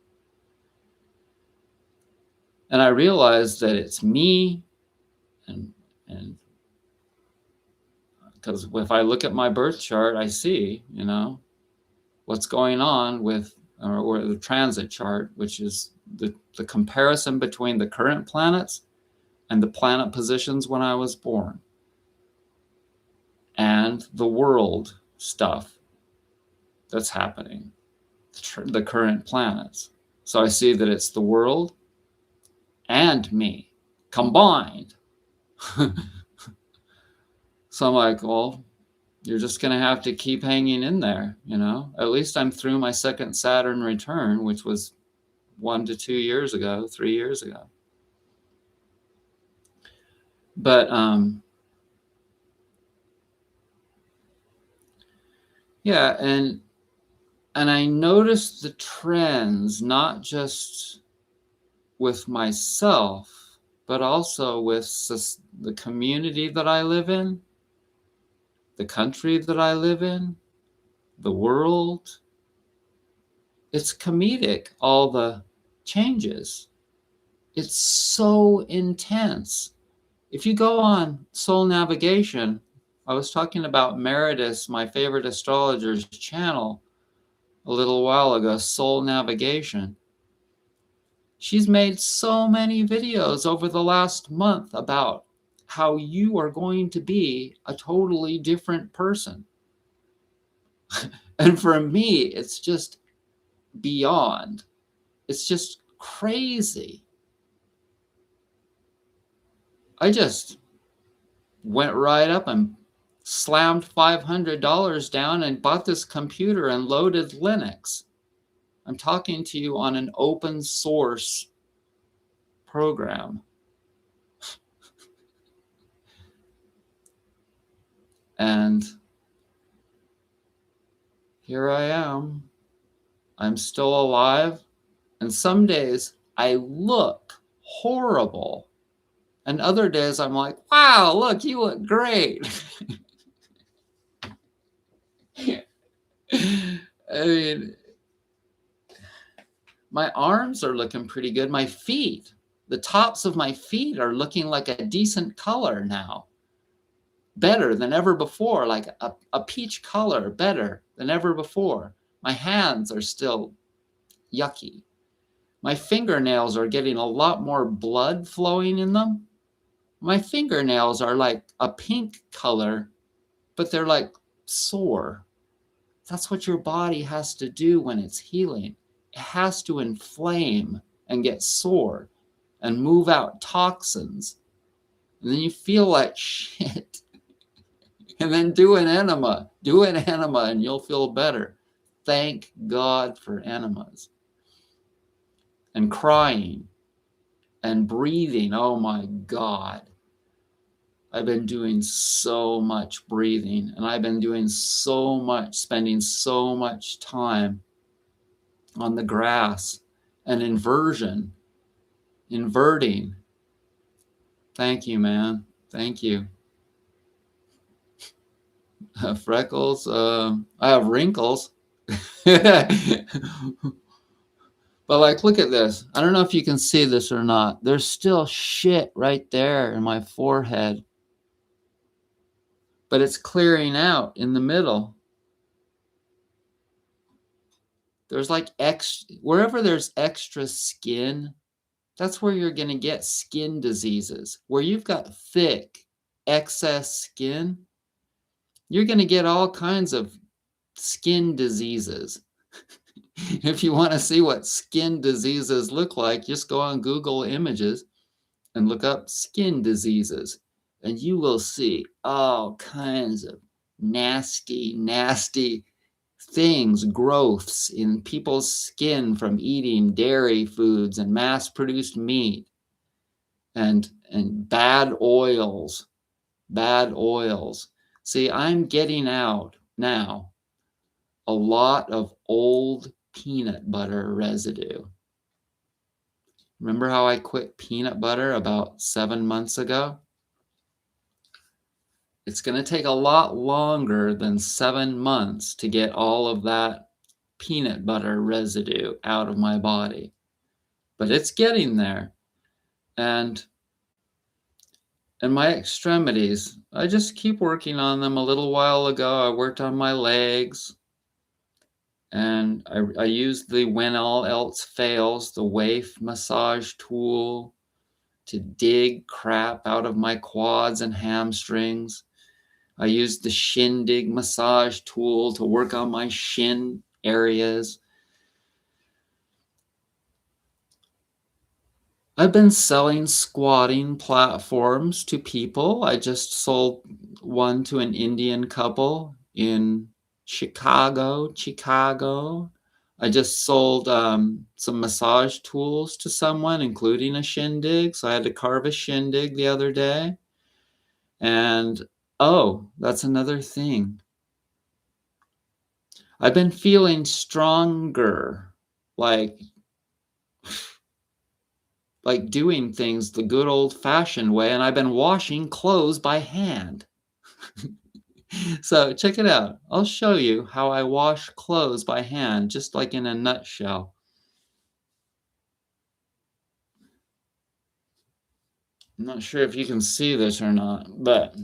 S1: And I realized that it's me, and because if I look at my birth chart, I see, what's going on with, or the transit chart, which is the comparison between the current planets and the planet positions when I was born, and the world stuff that's happening, the current planets. So I see that it's the world and me combined. So I'm like, well, you're just going to have to keep hanging in there, At least I'm through my second Saturn return, which was 1 to 2 years ago, 3 years ago. But yeah, and I noticed the trends, not just with myself, but also with the community that I live in, the country that I live in, the world. It's comedic, all the changes. It's so intense. If you go on Soul Navigation, I was talking about Meredith, my favorite astrologer's channel, a little while ago, Soul Navigation. She's made so many videos over the last month about how you are going to be a totally different person. And for me, it's just beyond. It's just crazy. I just went right up and slammed $500 down and bought this computer and loaded Linux. I'm talking to you on an open source program. And here I am. I'm still alive. And some days I look horrible. And other days I'm like, wow, look, you look great. I mean, my arms are looking pretty good. My feet, the tops of my feet are looking like a decent color now. Better than ever before, like a peach color, better than ever before. My hands are still yucky. My fingernails are getting a lot more blood flowing in them. My fingernails are like a pink color, but they're like sore. That's what your body has to do when it's healing. It has to inflame and get sore and move out toxins. And then you feel like shit. And then do an enema. Do an enema and you'll feel better. Thank God for enemas. And crying and breathing. Oh my God. I've been doing so much breathing, and I've been doing so much, spending so much time on the grass and inverting. Thank you, man. Thank you. Freckles. I have wrinkles. But like, look at this. I don't know if you can see this or not. There's still shit right there in my forehead. But it's clearing out in the middle. There's like wherever there's extra skin, that's where you're going to get skin diseases. Where you've got thick, excess skin, you're going to get all kinds of skin diseases. If you want to see what skin diseases look like, just go on Google Images and look up skin diseases, and you will see all kinds of nasty, nasty things, growths in people's skin from eating dairy foods and mass-produced meat, and bad oils. See, I'm getting out now a lot of old peanut butter residue. Remember how I quit peanut butter about 7 months ago? It's going to take a lot longer than 7 months to get all of that peanut butter residue out of my body. But it's getting there. And my extremities, I just keep working on them. A little while ago, I worked on my legs. And I used the When All Else Fails, the WAIF massage tool, to dig crap out of my quads and hamstrings. I used the shindig massage tool to work on my shin areas. I've been selling squatting platforms to people. I just sold one to an Indian couple in Chicago. I just sold some massage tools to someone, including a shindig. So I had to carve a shindig the other day. And oh, that's another thing. I've been feeling stronger, like doing things the good old-fashioned way, and I've been washing clothes by hand. So check it out. I'll show you how I wash clothes by hand, just like in a nutshell. I'm not sure if you can see this or not, but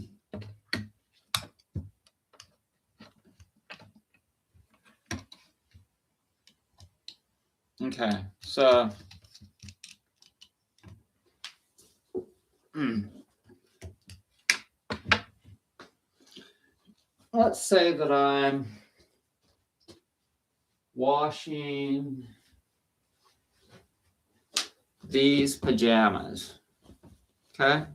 S1: okay, so let's say that I'm washing these pajamas. Okay?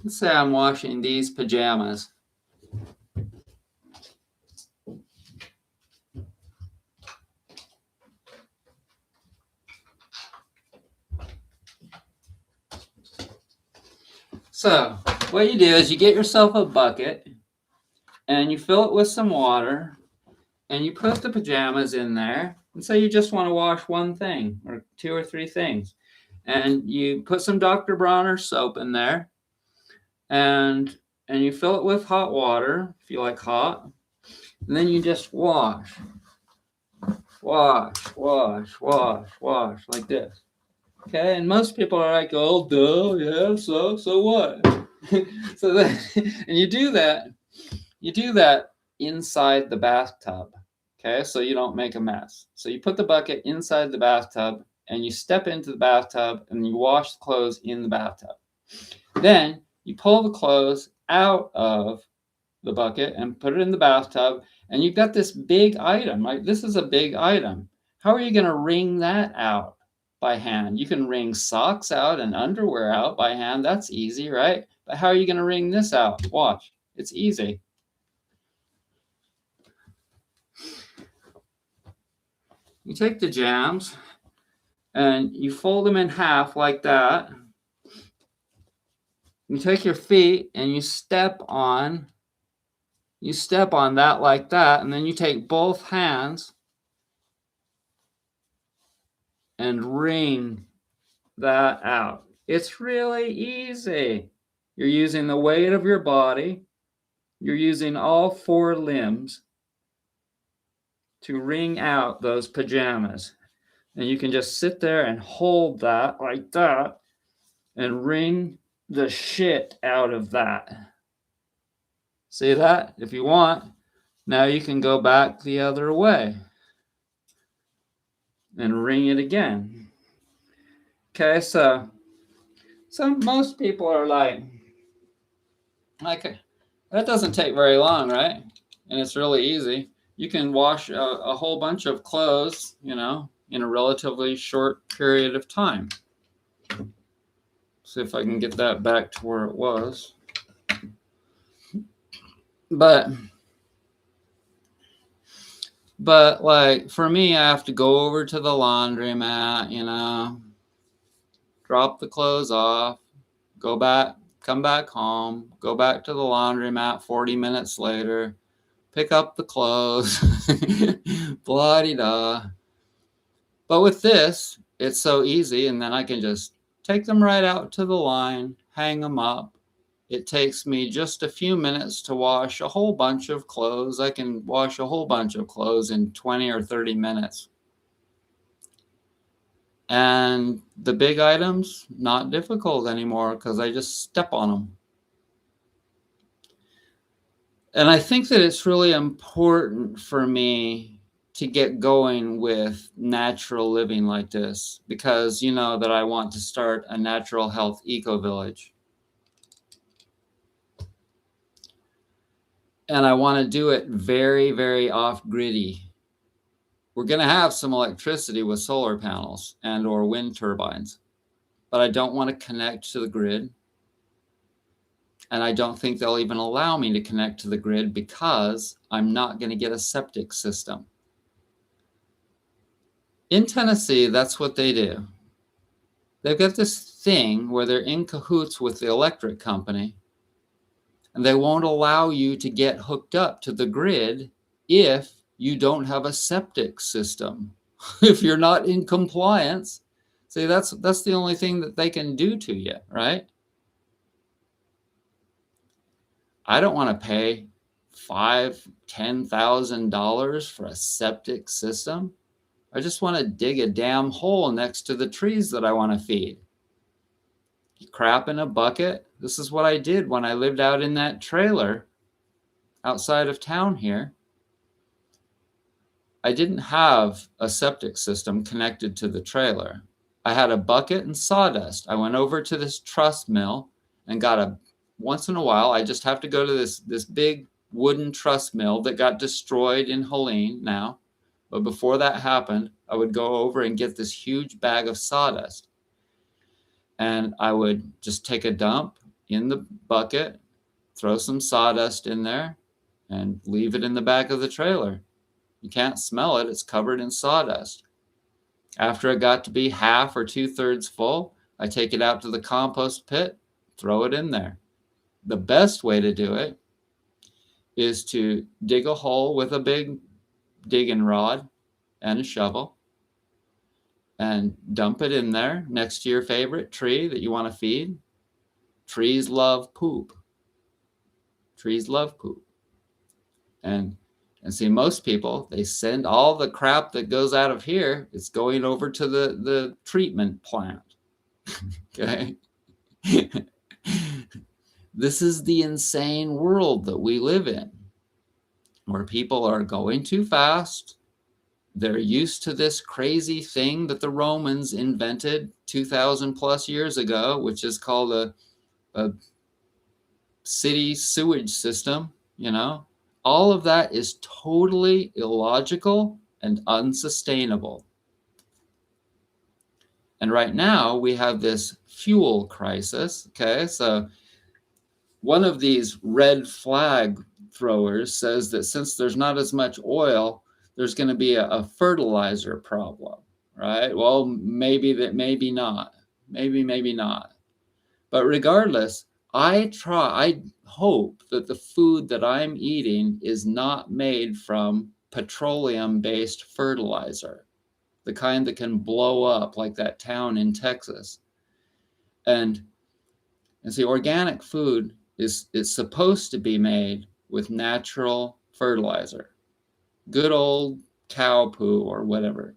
S1: Let's say I'm washing these pajamas. So what you do is you get yourself a bucket and you fill it with some water and you put the pajamas in there. And say you just want to wash one thing or 2 or 3 things. And you put some Dr. Bronner soap in there and you fill it with hot water if you like hot. And then you just wash. wash, like this. Okay, and most people are like, oh, duh, yeah, so what? So then, and you do that inside the bathtub. Okay, so you don't make a mess. So you put the bucket inside the bathtub and you step into the bathtub and you wash the clothes in the bathtub. Then you pull the clothes out of the bucket and put it in the bathtub, and you've got this big item. Like, this is a big item. How are you going to wring that out by hand? You can wring socks out and underwear out by hand. That's easy, right? But how are you going to wring this out? Watch. It's easy. You take the jams and you fold them in half like that. You take your feet and you step on that like that, and then you take both hands and wring that out. It's really easy. You're using the weight of your body. You're using all four limbs to wring out those pajamas. And you can just sit there and hold that like that and wring the shit out of that. See that? If you want, now you can go back the other way and wring it again. Okay, so most people are like, that doesn't take very long, right? And it's really easy. You can wash a whole bunch of clothes, in a relatively short period of time. See if I can get that back to where it was. But like, for me, I have to go over to the laundromat, drop the clothes off, go back, come back home, go back to the laundromat 40 minutes later, pick up the clothes, blah-de-da. But with this, it's so easy, and then I can just take them right out to the line, hang them up. It takes me just a few minutes to wash a whole bunch of clothes. I can wash a whole bunch of clothes in 20 or 30 minutes. And the big items, not difficult anymore because I just step on them. And I think that it's really important for me to get going with natural living like this, because you know that I want to start a natural health eco-village. And I want to do it very, very off-griddy. We're going to have some electricity with solar panels and or wind turbines, but I don't want to connect to the grid. And I don't think they'll even allow me to connect to the grid because I'm not going to get a septic system. In Tennessee, that's what they do. They've got this thing where they're in cahoots with the electric company, and they won't allow you to get hooked up to the grid if you don't have a septic system. If you're not in compliance, see, that's the only thing that they can do to you, right? I don't want to pay $5,000-$10,000 for a septic system. I just want to dig a damn hole next to the trees that I want to feed. Crap in a bucket. This is what I did when I lived out in that trailer outside of town here. I didn't have a septic system connected to the trailer. I had a bucket and sawdust. I went over to this truss mill and got once in a while, I just have to go to this big wooden truss mill that got destroyed in Helene now. But before that happened, I would go over and get this huge bag of sawdust. And I would just take a dump in the bucket, throw some sawdust in there, and leave it in the back of the trailer. You can't smell it. It's covered in sawdust. After it got to be half or 2/3 full, I take it out to the compost pit, throw it in there. The best way to do it is to dig a hole with a big digging rod and a shovel and dump it in there next to your favorite tree that you want to feed. Trees love poop. Trees love poop. And And see, most people, they send all the crap that goes out of here, it's going over to the treatment plant. Okay. This is the insane world that we live in, where people are going too fast. They're used to this crazy thing that the Romans invented 2,000 plus years ago, which is called a city sewage system. All of that is totally illogical and unsustainable. And right now we have this fuel crisis. Okay, so one of these red flag throwers says that since there's not as much oil, there's going to be a fertilizer problem, right? Well, maybe not. Maybe not. But regardless, I hope that the food that I'm eating is not made from petroleum-based fertilizer, the kind that can blow up like that town in Texas. And see, organic food is supposed to be made with natural fertilizer, good old cow poo or whatever.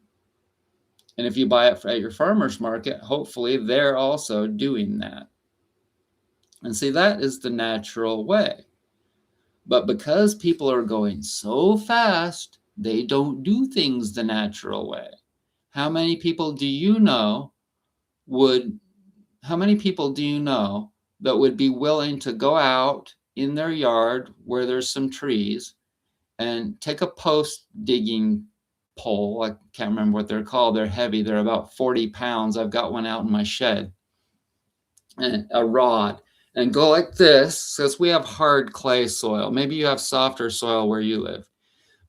S1: And if you buy it at your farmer's market, hopefully they're also doing that. And see, that is the natural way. But because people are going so fast, they don't do things the natural way. How many people do you know that would be willing to go out in their yard where there's some trees and take a post digging pole? I can't remember what they're called. They're heavy. They're about 40 pounds. I've got one out in my shed. And a rod. And go like this, because we have hard clay soil. Maybe you have softer soil where you live.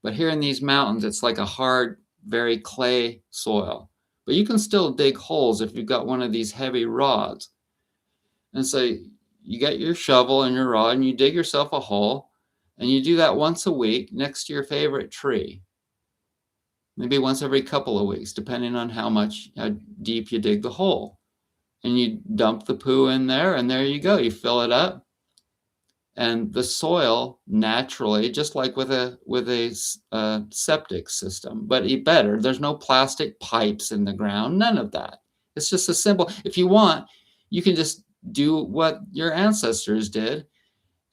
S1: But here in these mountains, it's like a hard, very clay soil. But you can still dig holes if you've got one of these heavy rods. And so you get your shovel and your rod and you dig yourself a hole, and you do that once a week next to your favorite tree. Maybe once every couple of weeks, depending on how deep you dig the hole. And you dump the poo in there, and there you go. You fill it up, and the soil naturally, just like with a septic system, but better. There's no plastic pipes in the ground, none of that. It's just a simple. If you want, you can just do what your ancestors did,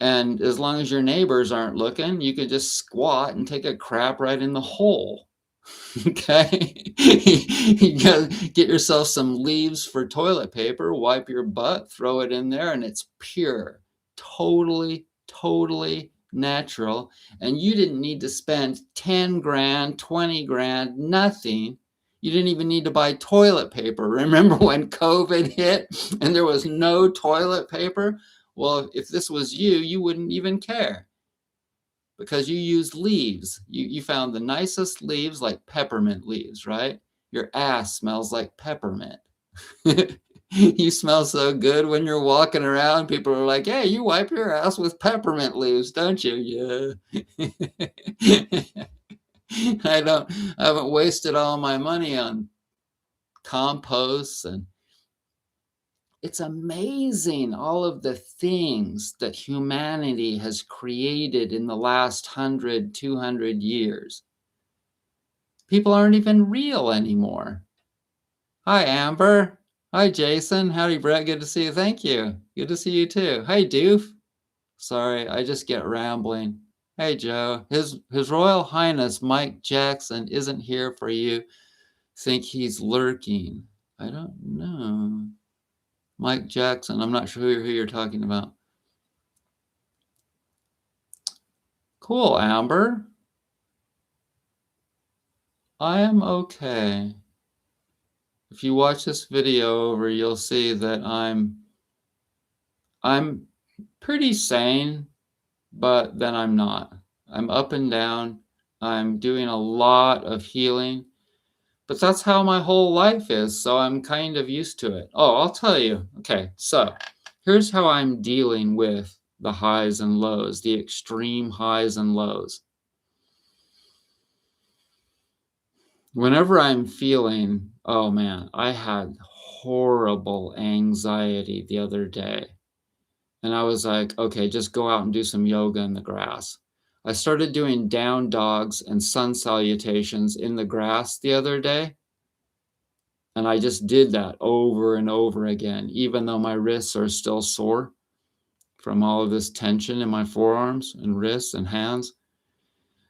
S1: and as long as your neighbors aren't looking, you can just squat and take a crap right in the hole. Okay. You gotta get yourself some leaves for toilet paper, wipe your butt, throw it in there, and it's pure, totally natural. And you didn't need to spend 10 grand, 20 grand, nothing. You didn't even need to buy toilet paper. Remember when COVID hit and there was no toilet paper? Well, if this was you, you wouldn't even care, because you used leaves. You found the nicest leaves, like peppermint leaves, right? Your ass smells like peppermint. You smell so good when you're walking around. People are like, hey, you wipe your ass with peppermint leaves, don't you? Yeah. I haven't wasted all my money on composts, and it's amazing all of the things that humanity has created in the last 100, 200 years. People aren't even real anymore. Hi, Amber. Hi, Jason. Howdy, Brett. Good to see you. Thank you. Good to see you too. Hey, Doof. Sorry, I just get rambling. Hey, Joe. His Royal Highness Mike Jackson isn't here for you. Think he's lurking. I don't know. Mike Jackson, I'm not sure who you're talking about. Cool, Amber. I am okay. If you watch this video over, you'll see that I'm pretty sane, but then I'm not. I'm up and down. I'm doing a lot of healing, but that's how my whole life is, so I'm kind of used to it. Oh, I'll tell you. Okay, so here's how I'm dealing with the highs and lows, the extreme highs and lows. Whenever I'm feeling, oh man, I had horrible anxiety the other day. And I was like, okay, just go out and do some yoga in the grass. I started doing down dogs and sun salutations in the grass the other day. And I just did that over and over again, even though my wrists are still sore from all of this tension in my forearms and wrists and hands.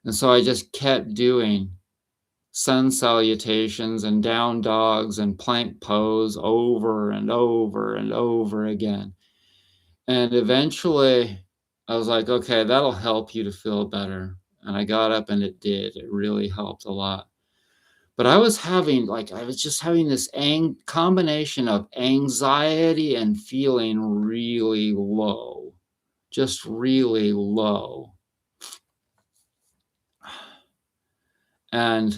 S1: And so I just kept doing sun salutations and down dogs and plank pose over and over and over again. And eventually I was like, okay, that'll help you to feel better. And I got up and it did. It really helped a lot. But I was just having this combination of anxiety and feeling really low, just really low. And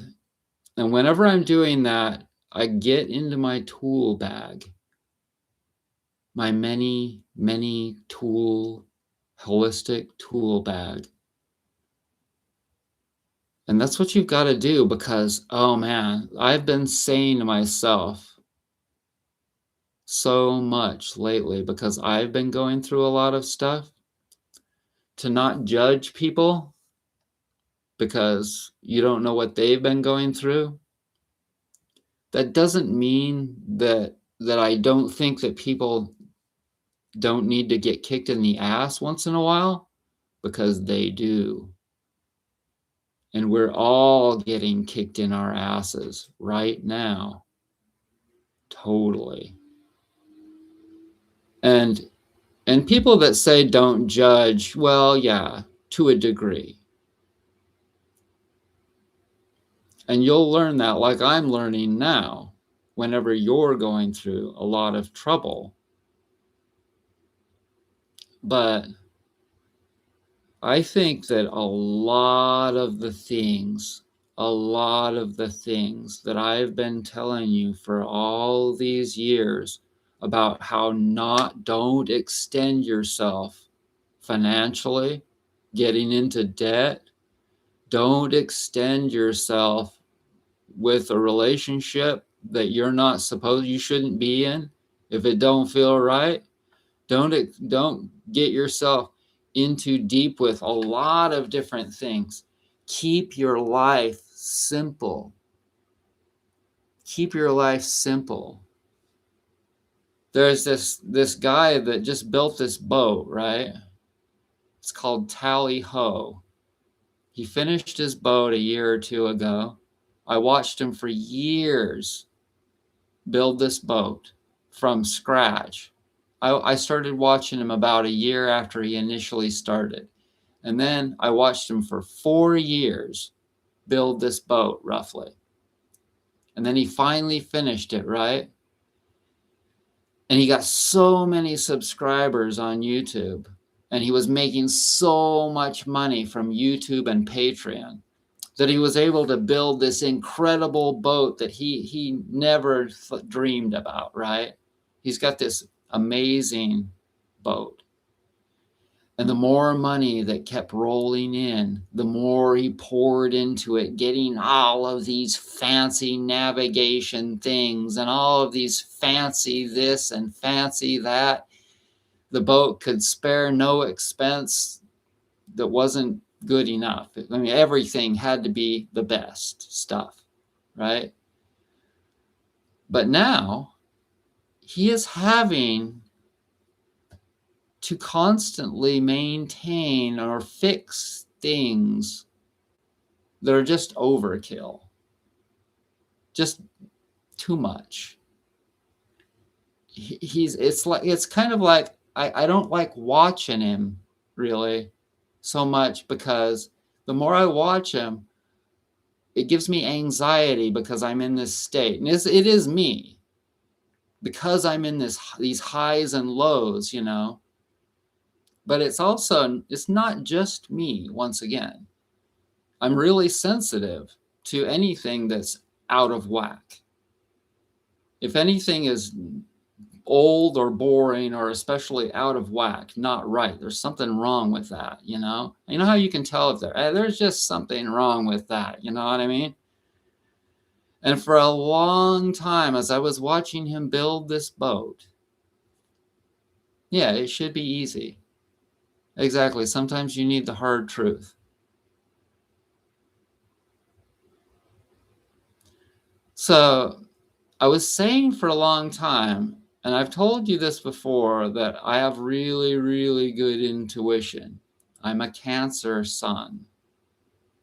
S1: whenever I'm doing that, I get into my tool bag, my many, many tool, holistic tool bag. And that's what you've got to do because, oh man, I've been saying to myself so much lately because I've been going through a lot of stuff to not judge people because you don't know what they've been going through. That doesn't mean that I don't think that people don't need to get kicked in the ass once in a while, because they do. And we're all getting kicked in our asses right now. Totally. And people that say don't judge, well, yeah, to a degree. And you'll learn that, like I'm learning now, whenever you're going through a lot of trouble. But I think that a lot of the things that I've been telling you for all these years about how don't extend yourself financially, getting into debt, don't extend yourself with a relationship that you shouldn't be in if it don't feel right. Don't get yourself into deep with a lot of different things. Keep your life simple. Keep your life simple. There's this guy that just built this boat, right? It's called Tally Ho. He finished his boat a year or two ago. I watched him for years build this boat from scratch. I started watching him about a year after he initially started. And then I watched him for 4 years build this boat, roughly. And then he finally finished it, right? And he got so many subscribers on YouTube. And he was making so much money from YouTube and Patreon that he was able to build this incredible boat that he never dreamed about, right? He's got this amazing boat. And the more money that kept rolling in, the more he poured into it, getting all of these fancy navigation things and all of these fancy this and fancy that. The boat could spare no expense that wasn't good enough. I mean, everything had to be the best stuff, right? But now he is having to constantly maintain or fix things that are just overkill, just too much. It's kind of like I don't like watching him really so much, because the more I watch him, it gives me anxiety because I'm in this state. And it is me, because I'm in these highs and lows, you know. But it's not just me, once again. I'm really sensitive to anything that's out of whack. If anything is old or boring or especially out of whack, not right, there's something wrong with that, you know? You know how you can tell if there's just something wrong with that, you know what I mean? And for a long time, as I was watching him build this boat, yeah, it should be easy. Exactly. Sometimes you need the hard truth. So I was saying for a long time, and I've told you this before, that I have really, really good intuition. I'm a Cancer sun.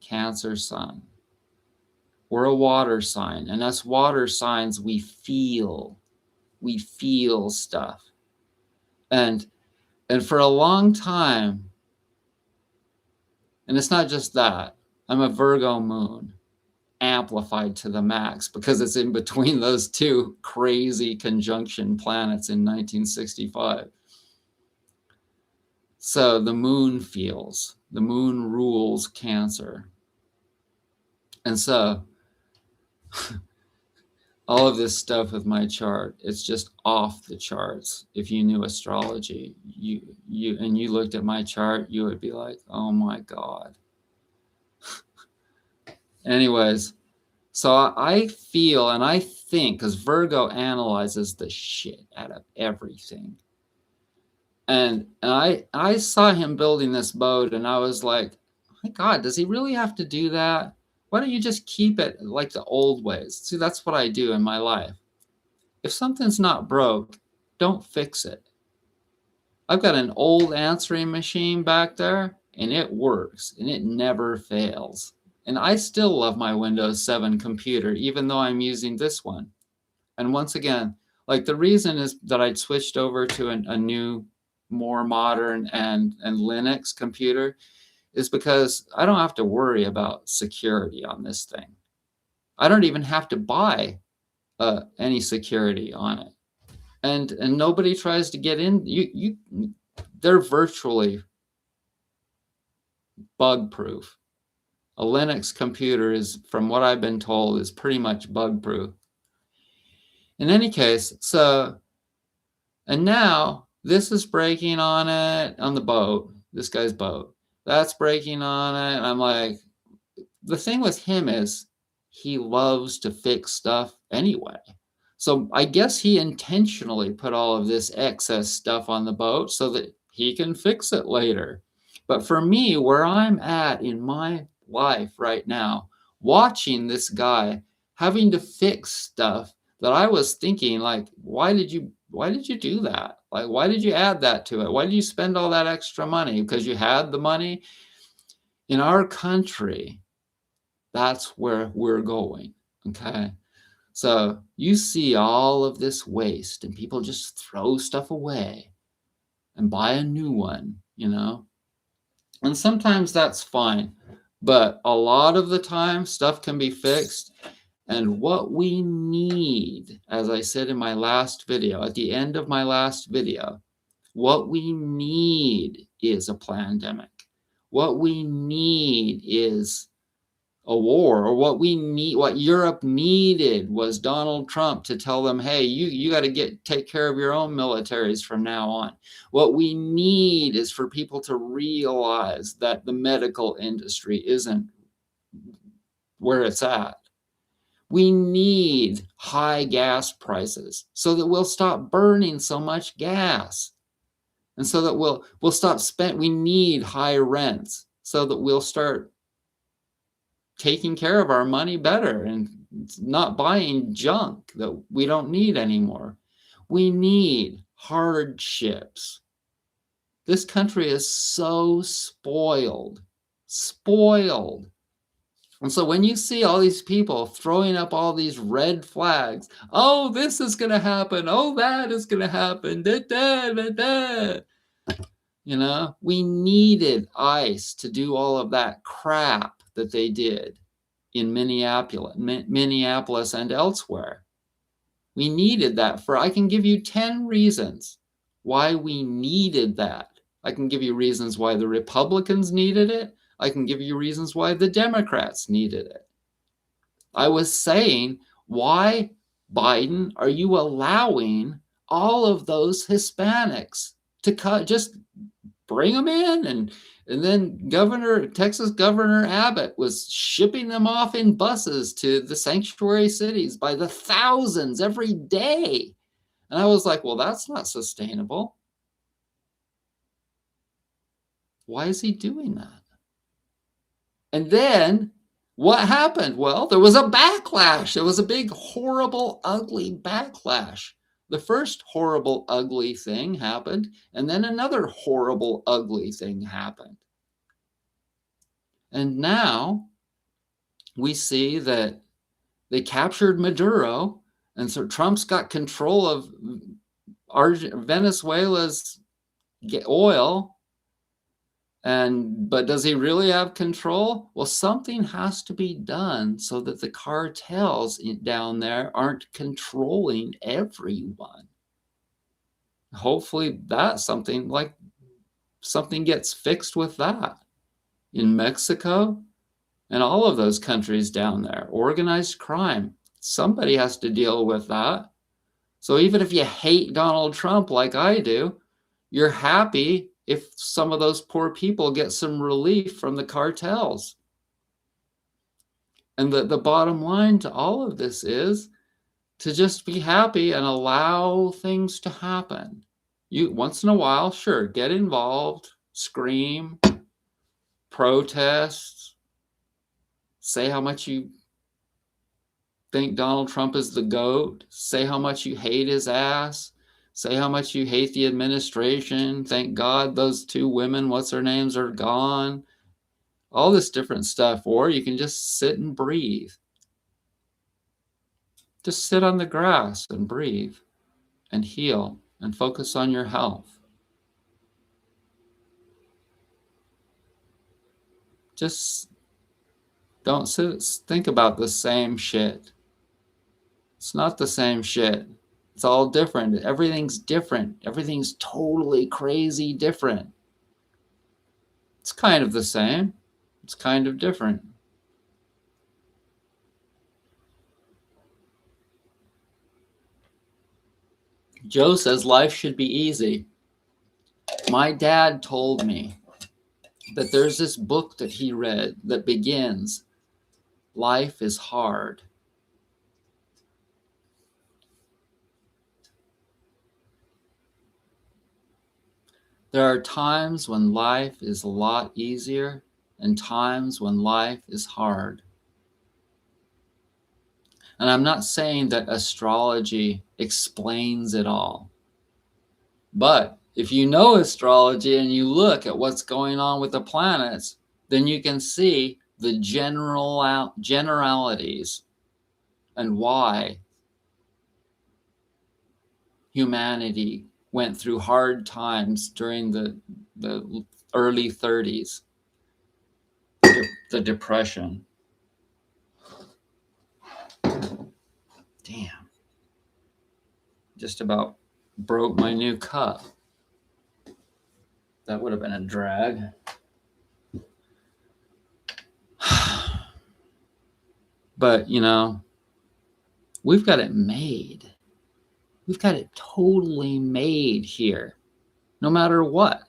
S1: Cancer sun. We're a water sign, and us water signs, we feel stuff. And for a long time, and it's not just that, I'm a Virgo moon, amplified to the max, because it's in between those two crazy conjunction planets in 1965. So the moon rules Cancer. And so all of this stuff with my chart, it's just off the charts. If you knew astrology, you looked at my chart, you would be like, oh my God. Anyways, so I feel and I think, because Virgo analyzes the shit out of everything. And I saw him building this boat, and I was like, my God, does he really have to do that? Why don't you just keep it like the old ways? See, that's what I do in my life. If something's not broke, don't fix it. I've got an old answering machine back there, and it works, and it never fails. And I still love my Windows 7 computer, even though I'm using this one. And once again, like, the reason is that I'd switched over to a new, more modern and Linux computer is because I don't have to worry about security on this thing. I don't even have to buy any security on it. And nobody tries to get in. They're virtually bug proof. A Linux computer is, from what I've been told, is pretty much bug proof. In any case, so, and now this is breaking on it, on the boat, this guy's boat. That's breaking on it. And I'm like, the thing with him is he loves to fix stuff anyway. So I guess he intentionally put all of this excess stuff on the boat so that he can fix it later. But for me, where I'm at in my life right now, watching this guy having to fix stuff that I was thinking, like, why did you do that? Like, why did you add that to it? Why did you spend all that extra money? Because you had the money? In our country, that's where we're going, okay? So you see all of this waste, and people just throw stuff away and buy a new one, you know? And sometimes that's fine, but a lot of the time stuff can be fixed. And what we need, as I said in my last video, at the end of my last video, what we need is a pandemic. What we need is a war. Or what Europe needed was Donald Trump to tell them, hey, you got to take care of your own militaries from now on. What we need is for people to realize that the medical industry isn't where it's at. We need high gas prices so that we'll stop burning so much gas, and so that we'll stop spending. We need high rents so that we'll start taking care of our money better and not buying junk that we don't need anymore. We need hardships. This country is so spoiled. And so when you see all these people throwing up all these red flags, oh, this is going to happen. Oh, that is going to happen. Da, da, da, da. You know, we needed ICE to do all of that crap that they did in Minneapolis and elsewhere. We needed that I can give you 10 reasons why we needed that. I can give you reasons why the Republicans needed it. I can give you reasons why the Democrats needed it. I was saying, why, Biden, are you allowing all of those Hispanics to just bring them in? And then Texas Governor Abbott was shipping them off in buses to the sanctuary cities by the thousands every day. And I was like, well, that's not sustainable. Why is he doing that? And then What happened? Well, there was a backlash. There was a big, horrible, ugly backlash. The first horrible, ugly thing happened, and then another horrible, ugly thing happened. And now we see that they captured Maduro, and so Trump's got control of Venezuela's oil. But does he really have control? Well, something has to be done so that the cartels down there aren't controlling everyone. Hopefully something gets fixed with that. In Mexico and all of those countries down there, organized crime, somebody has to deal with that. So even if you hate Donald Trump like I do, you're happy if some of those poor people get some relief from the cartels. And the bottom line to all of this is to just be happy and allow things to happen. You once in a while, sure, get involved, scream, protest, say how much you think Donald Trump is the GOAT, say how much you hate his ass, say how much you hate the administration. Thank God those two women, what's their names, are gone. All this different stuff. Or you can just sit and breathe. Just sit on the grass and breathe and heal and focus on your health. Just don't think about the same shit. It's not the same shit. It's all different. Everything's different. Everything's totally crazy different. It's kind of the same. It's kind of different. Joe says life should be easy. My dad told me that there's this book that he read that begins, life is hard. There are times when life is a lot easier and times when life is hard. And I'm not saying that astrology explains it all. But if you know astrology and you look at what's going on with the planets, then you can see the generalities and why humanity went through hard times during the early 30s, the Depression. Damn. Just about broke my new cup. That would have been a drag. But, we've got it made. We've got it totally made here, no matter what.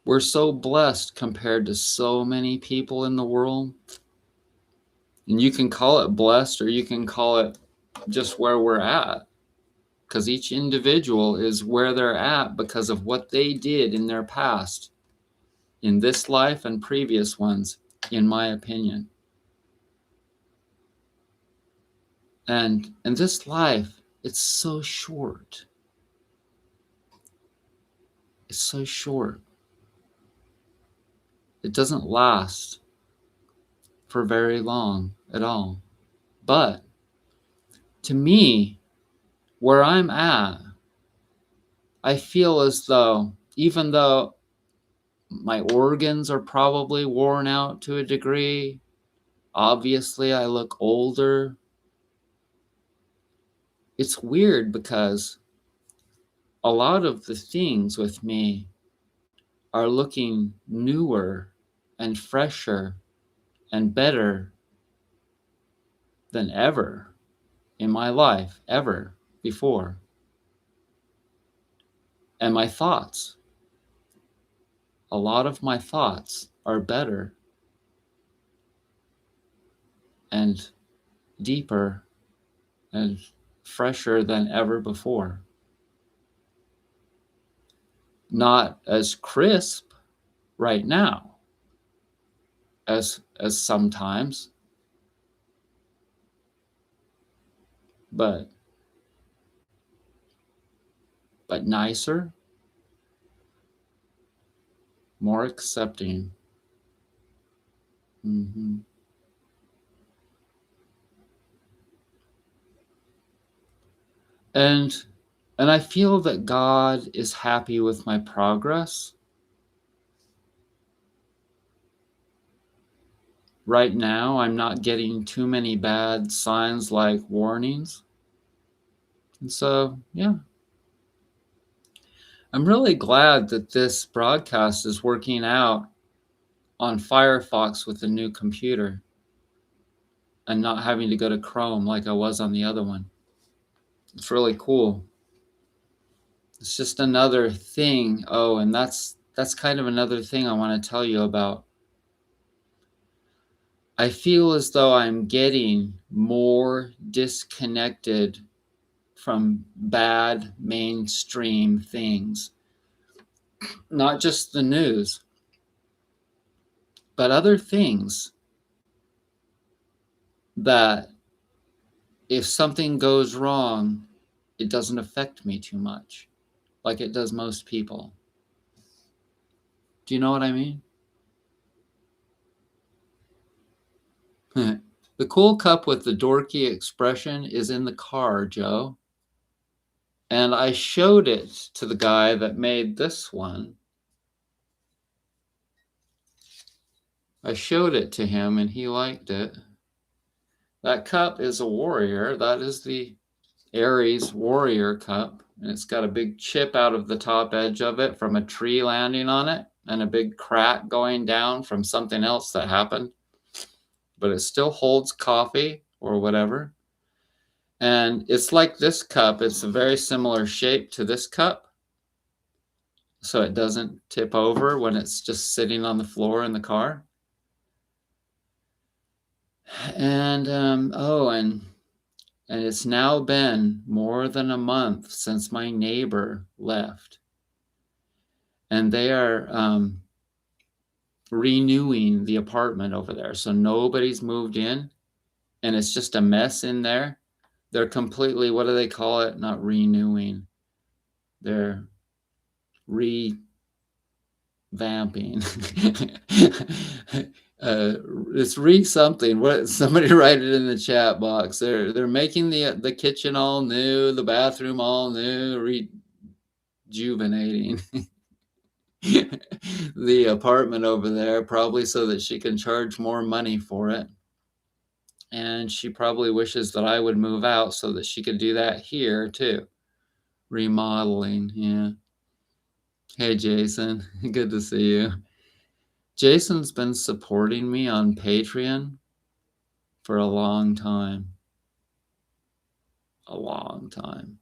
S1: We're so blessed compared to so many people in the world. And you can call it blessed or you can call it just where we're at. Because each individual is where they're at because of what they did in their past, in this life and previous ones, in my opinion. And in this life, it's so short. It's so short. It doesn't last for very long at all. But to me, where I'm at, I feel as though, even though my organs are probably worn out to a degree, obviously I look older. It's weird because a lot of the things with me are looking newer and fresher and better than ever in my life, ever before. And my thoughts, a lot of my thoughts are better and deeper and fresher than ever before. Not as crisp right now, as sometimes, but nicer, more accepting. Mm-hmm. And I feel that God is happy with my progress. Right now, I'm not getting too many bad signs like warnings. And so, yeah, I'm really glad that this broadcast is working out on Firefox with the new computer and not having to go to Chrome like I was on the other one. It's really cool. It's just another thing. Oh, and that's kind of another thing I want to tell you about. I feel as though I'm getting more disconnected from bad mainstream things. Not just the news, but other things that if something goes wrong, it doesn't affect me too much, like it does most people. Do you know what I mean? The cool cup with the dorky expression is in the car, Joe. And I showed it to the guy that made this one. I showed it to him and he liked it. That cup is a warrior. That is the Aries warrior cup. And it's got a big chip out of the top edge of it from a tree landing on it and a big crack going down from something else that happened. But it still holds coffee or whatever. And it's like this cup. It's a very similar shape to this cup. So it doesn't tip over when it's just sitting on the floor in the car. And and it's now been more than a month since my neighbor left. And they are renewing the apartment over there. So nobody's moved in and it's just a mess in there. They're completely, what do they call it? Not renewing. They're revamping. It's re something. What, somebody write it in the chat box. They're making the kitchen all new, the bathroom all new, rejuvenating the apartment over there, probably so that she can charge more money for it. And she probably wishes that I would move out so that she could do that here too. Remodeling, yeah. Hey, Jason, good to see you. Jason's been supporting me on Patreon for a long time. A long time.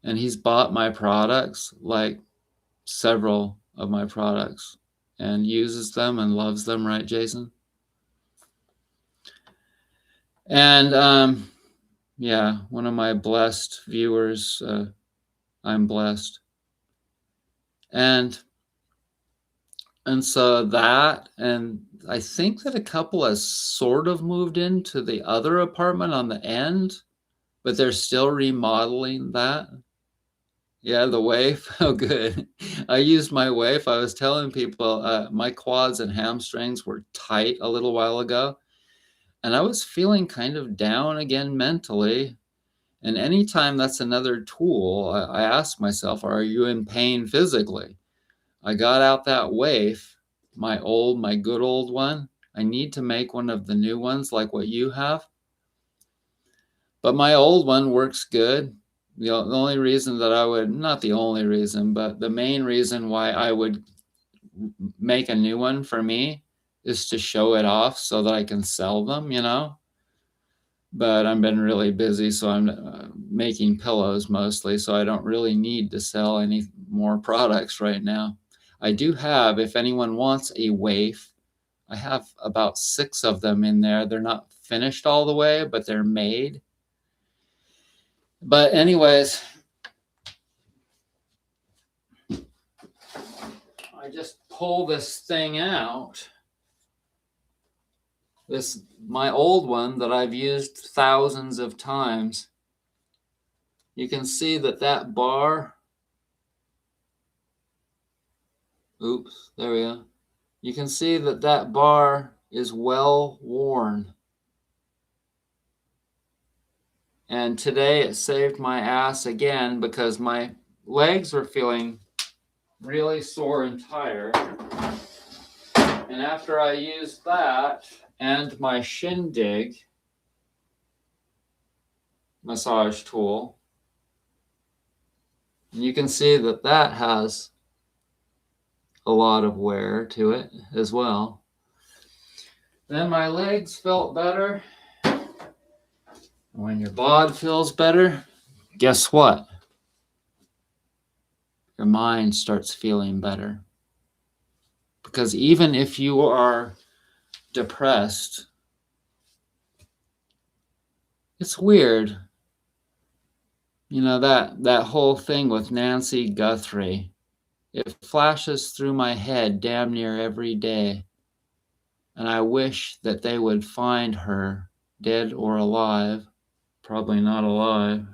S1: And he's bought my products, like several of my products, and uses them and loves them, right, Jason? And yeah, one of my blessed viewers. I'm blessed. And so that, and I think that a couple has sort of moved into the other apartment on the end, but they're still remodeling that. Yeah, the wave. Oh, good. I used my wave. I was telling people my quads and hamstrings were tight a little while ago, and I was feeling kind of down again mentally. And anytime that's another tool, I ask myself, are you in pain physically? I got out that waif, my good old one. I need to make one of the new ones like what you have. But my old one works good. The only reason that I would, not the only reason, but the main reason why I would make a new one for me is to show it off so that I can sell them, you know? But I've been really busy, so I'm making pillows mostly, so I don't really need to sell any more products right now. I do have, if anyone wants a waif, I have about 6 of them in there. They're not finished all the way, but they're made. But anyways, I just pull this thing out my old one that I've used thousands of times. You can see that bar, oops, there we go. You can see that bar is well worn. And today it saved my ass again because my legs were feeling really sore and tired. And after I used that and my shindig massage tool, you can see that has a lot of wear to it as well. Then my legs felt better. When your bod feels better, guess what? Your mind starts feeling better. Because even if you are depressed, it's weird. You know, that whole thing with Nancy Guthrie, it flashes through my head damn near every day. And I wish that they would find her, dead or alive. Probably not alive.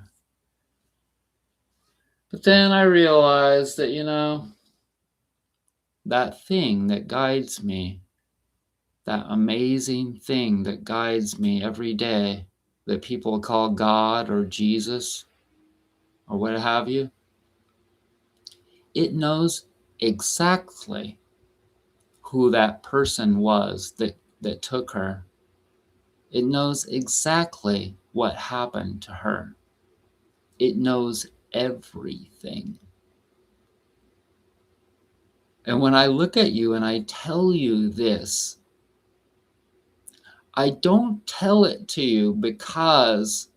S1: But then I realized that, you know, that thing that guides me, that amazing thing that guides me every day, that people call God or Jesus or what have you, it knows exactly who that person was that took her. It knows exactly what happened to her. It knows everything. And when I look at you and I tell you this, I don't tell it to you because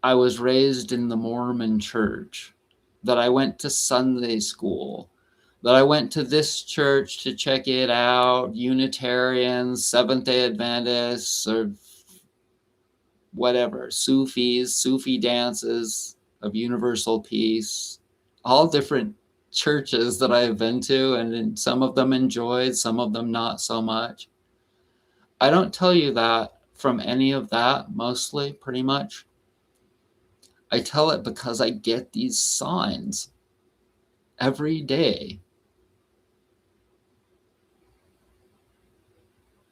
S1: I was raised in the Mormon church, that I went to Sunday school, that I went to this church to check it out, Unitarians, Seventh-day Adventists, or whatever, Sufi dances of universal peace, all different churches that I've been to, and some of them enjoyed, some of them not so much. I don't tell you that from any of that, mostly, pretty much. I tell it because I get these signs every day.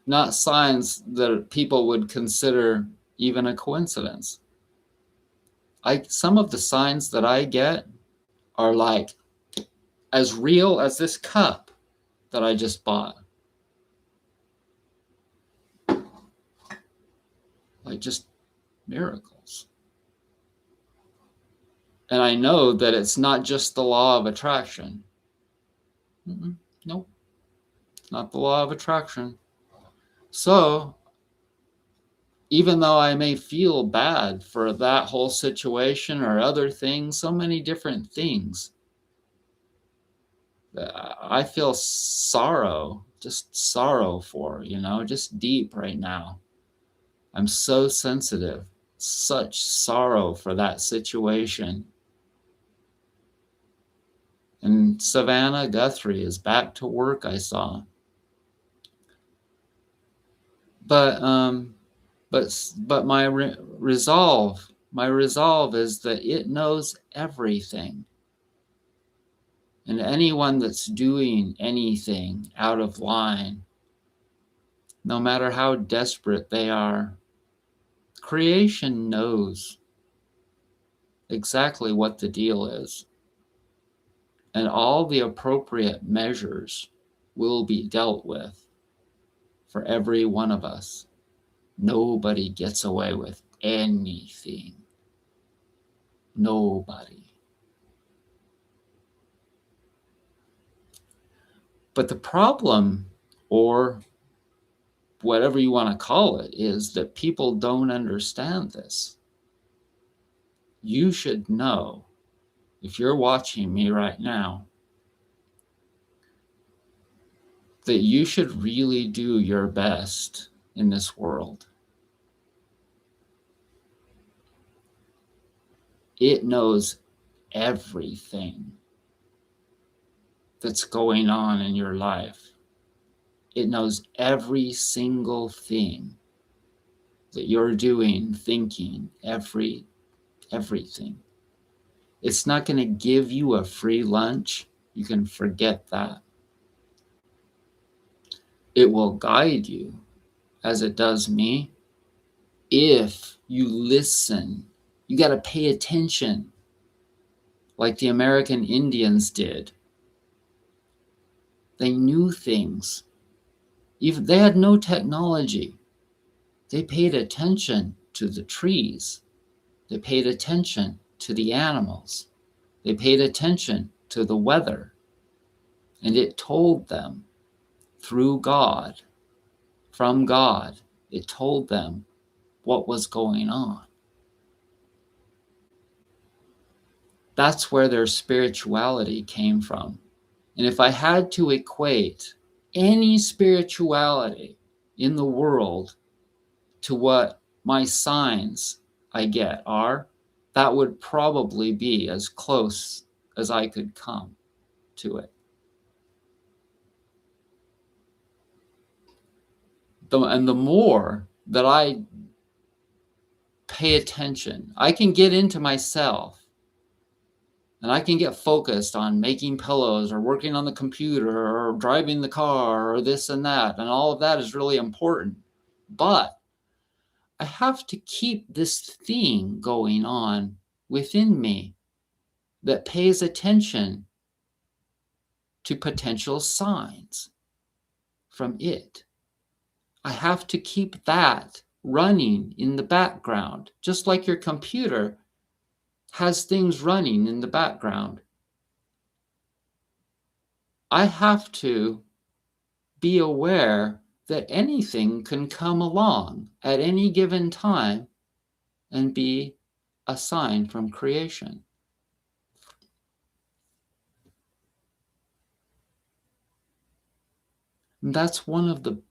S1: Not signs that people would consider even a coincidence. Some of the signs that I get are like as real as this cup that I just bought. Like just miracles. And I know that it's not just the law of attraction. Nope, it's not the law of attraction. So, even though I may feel bad for that whole situation or other things, so many different things, I feel sorrow, just sorrow for, just deep right now. I'm so sensitive, such sorrow for that situation. And Savannah Guthrie is back to work, I saw. But my resolve is that it knows everything. And anyone that's doing anything out of line, no matter how desperate they are, creation knows exactly what the deal is. And all the appropriate measures will be dealt with for every one of us. Nobody gets away with anything. Nobody. But the problem, or whatever you want to call it, is that people don't understand this. You should know, if you're watching me right now, that you should really do your best in this world. It knows everything that's going on in your life. It knows every single thing that you're doing, thinking, everything. It's not going to give you a free lunch. You can forget that. It will guide you, as it does me, if you listen. You got to pay attention, like the American Indians did. They knew things. Even they had no technology. They paid attention to the trees. They paid attention to the animals. They paid attention to the weather. And it told them through God, from God, it told them what was going on. That's where their spirituality came from. And if I had to equate any spirituality in the world to what my signs I get are, that would probably be as close as I could come to it. And the more that I pay attention, I can get into myself and I can get focused on making pillows or working on the computer or driving the car or this and that. And all of that is really important. But I have to keep this thing going on within me that pays attention to potential signs from it. I have to keep that running in the background, just like your computer has things running in the background. I have to be aware that anything can come along at any given time and be a sign from creation. And that's one of the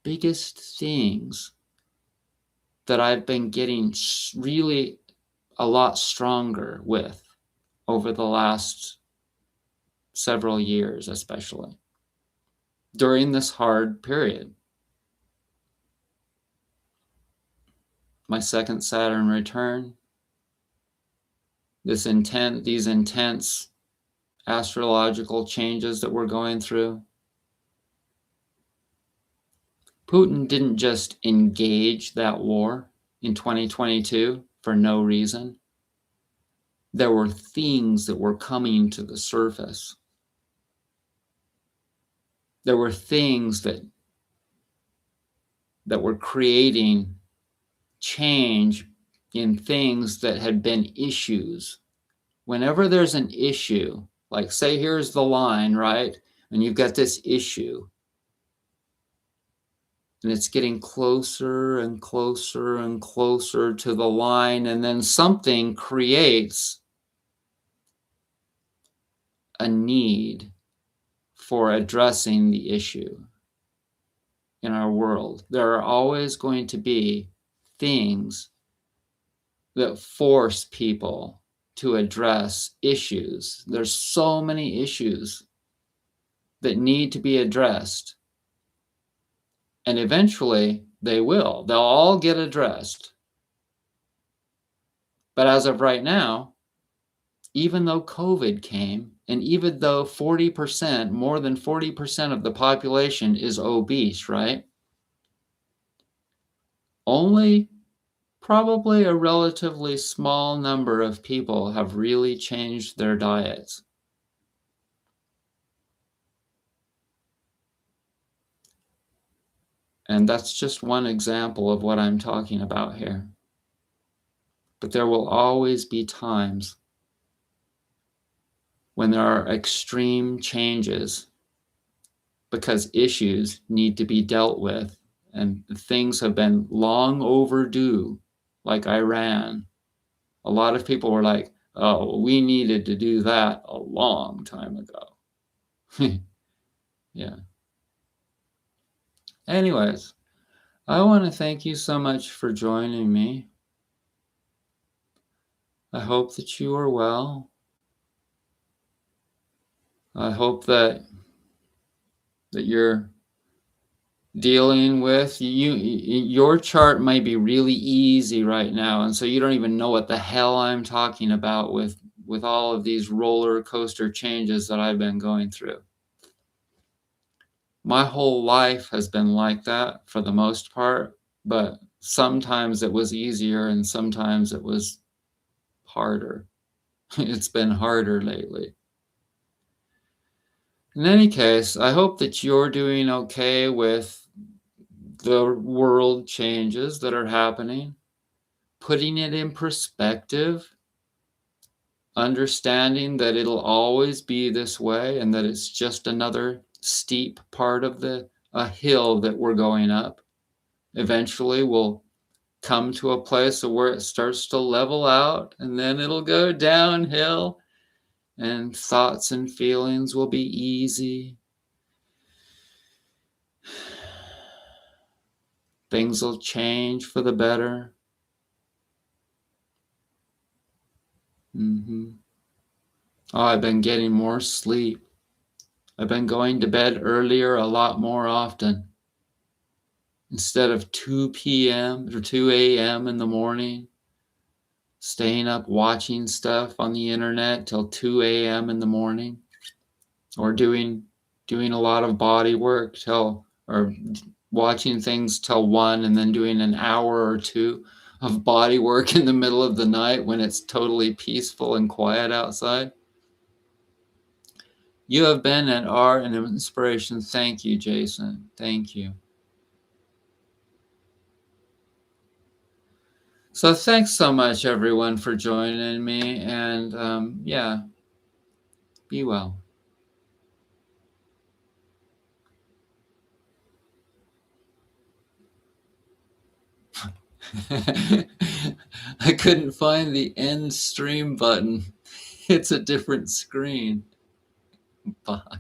S1: biggest things that I've been getting really a lot stronger with over the last several years, especially during this hard period. My second Saturn return, these intense astrological changes that we're going through. Putin didn't just engage that war in 2022 for no reason. There were things that were coming to the surface. There were things that were creating change in things that had been issues. Whenever there's an issue, like say here's the line, right? And you've got this issue. And it's getting closer and closer and closer to the line. And then something creates a need for addressing the issue in our world. There are always going to be things that force people to address issues. There's so many issues that need to be addressed. And eventually they will. They'll all get addressed. But as of right now, even though COVID came, and even though more than 40% of the population is obese, right? Only probably a relatively small number of people have really changed their diets. And that's just one example of what I'm talking about here. But there will always be times when there are extreme changes because issues need to be dealt with and things have been long overdue, like Iran. A lot of people were like, oh, we needed to do that a long time ago. Yeah. Anyways, I want to thank you so much for joining me. I hope that you are well. I hope that you're dealing with. Your chart might be really easy right now, and so you don't even know what the hell I'm talking about with all of these roller coaster changes that I've been going through. My whole life has been like that for the most part, but sometimes it was easier and sometimes it was harder. It's been harder lately. In any case, I hope that you're doing okay with the world changes that are happening, putting it in perspective, understanding that it'll always be this way and that it's just another steep part of a hill that we're going up. Eventually, we'll come to a place where it starts to level out, and then it'll go downhill, and thoughts and feelings will be easy. Things will change for the better. Oh, I've been getting more sleep. I've been going to bed earlier a lot more often. Instead of 2 p.m. or 2 a.m. in the morning, staying up watching stuff on the internet till 2 a.m. in the morning, or doing a lot of body work or watching things till 1 and then doing an hour or 2 of body work in the middle of the night when it's totally peaceful and quiet outside. You have been and are an inspiration. Thank you, Jason. Thank you. So thanks so much, everyone, for joining me. And yeah, be well. I couldn't find the end stream button. It's a different screen. Bye.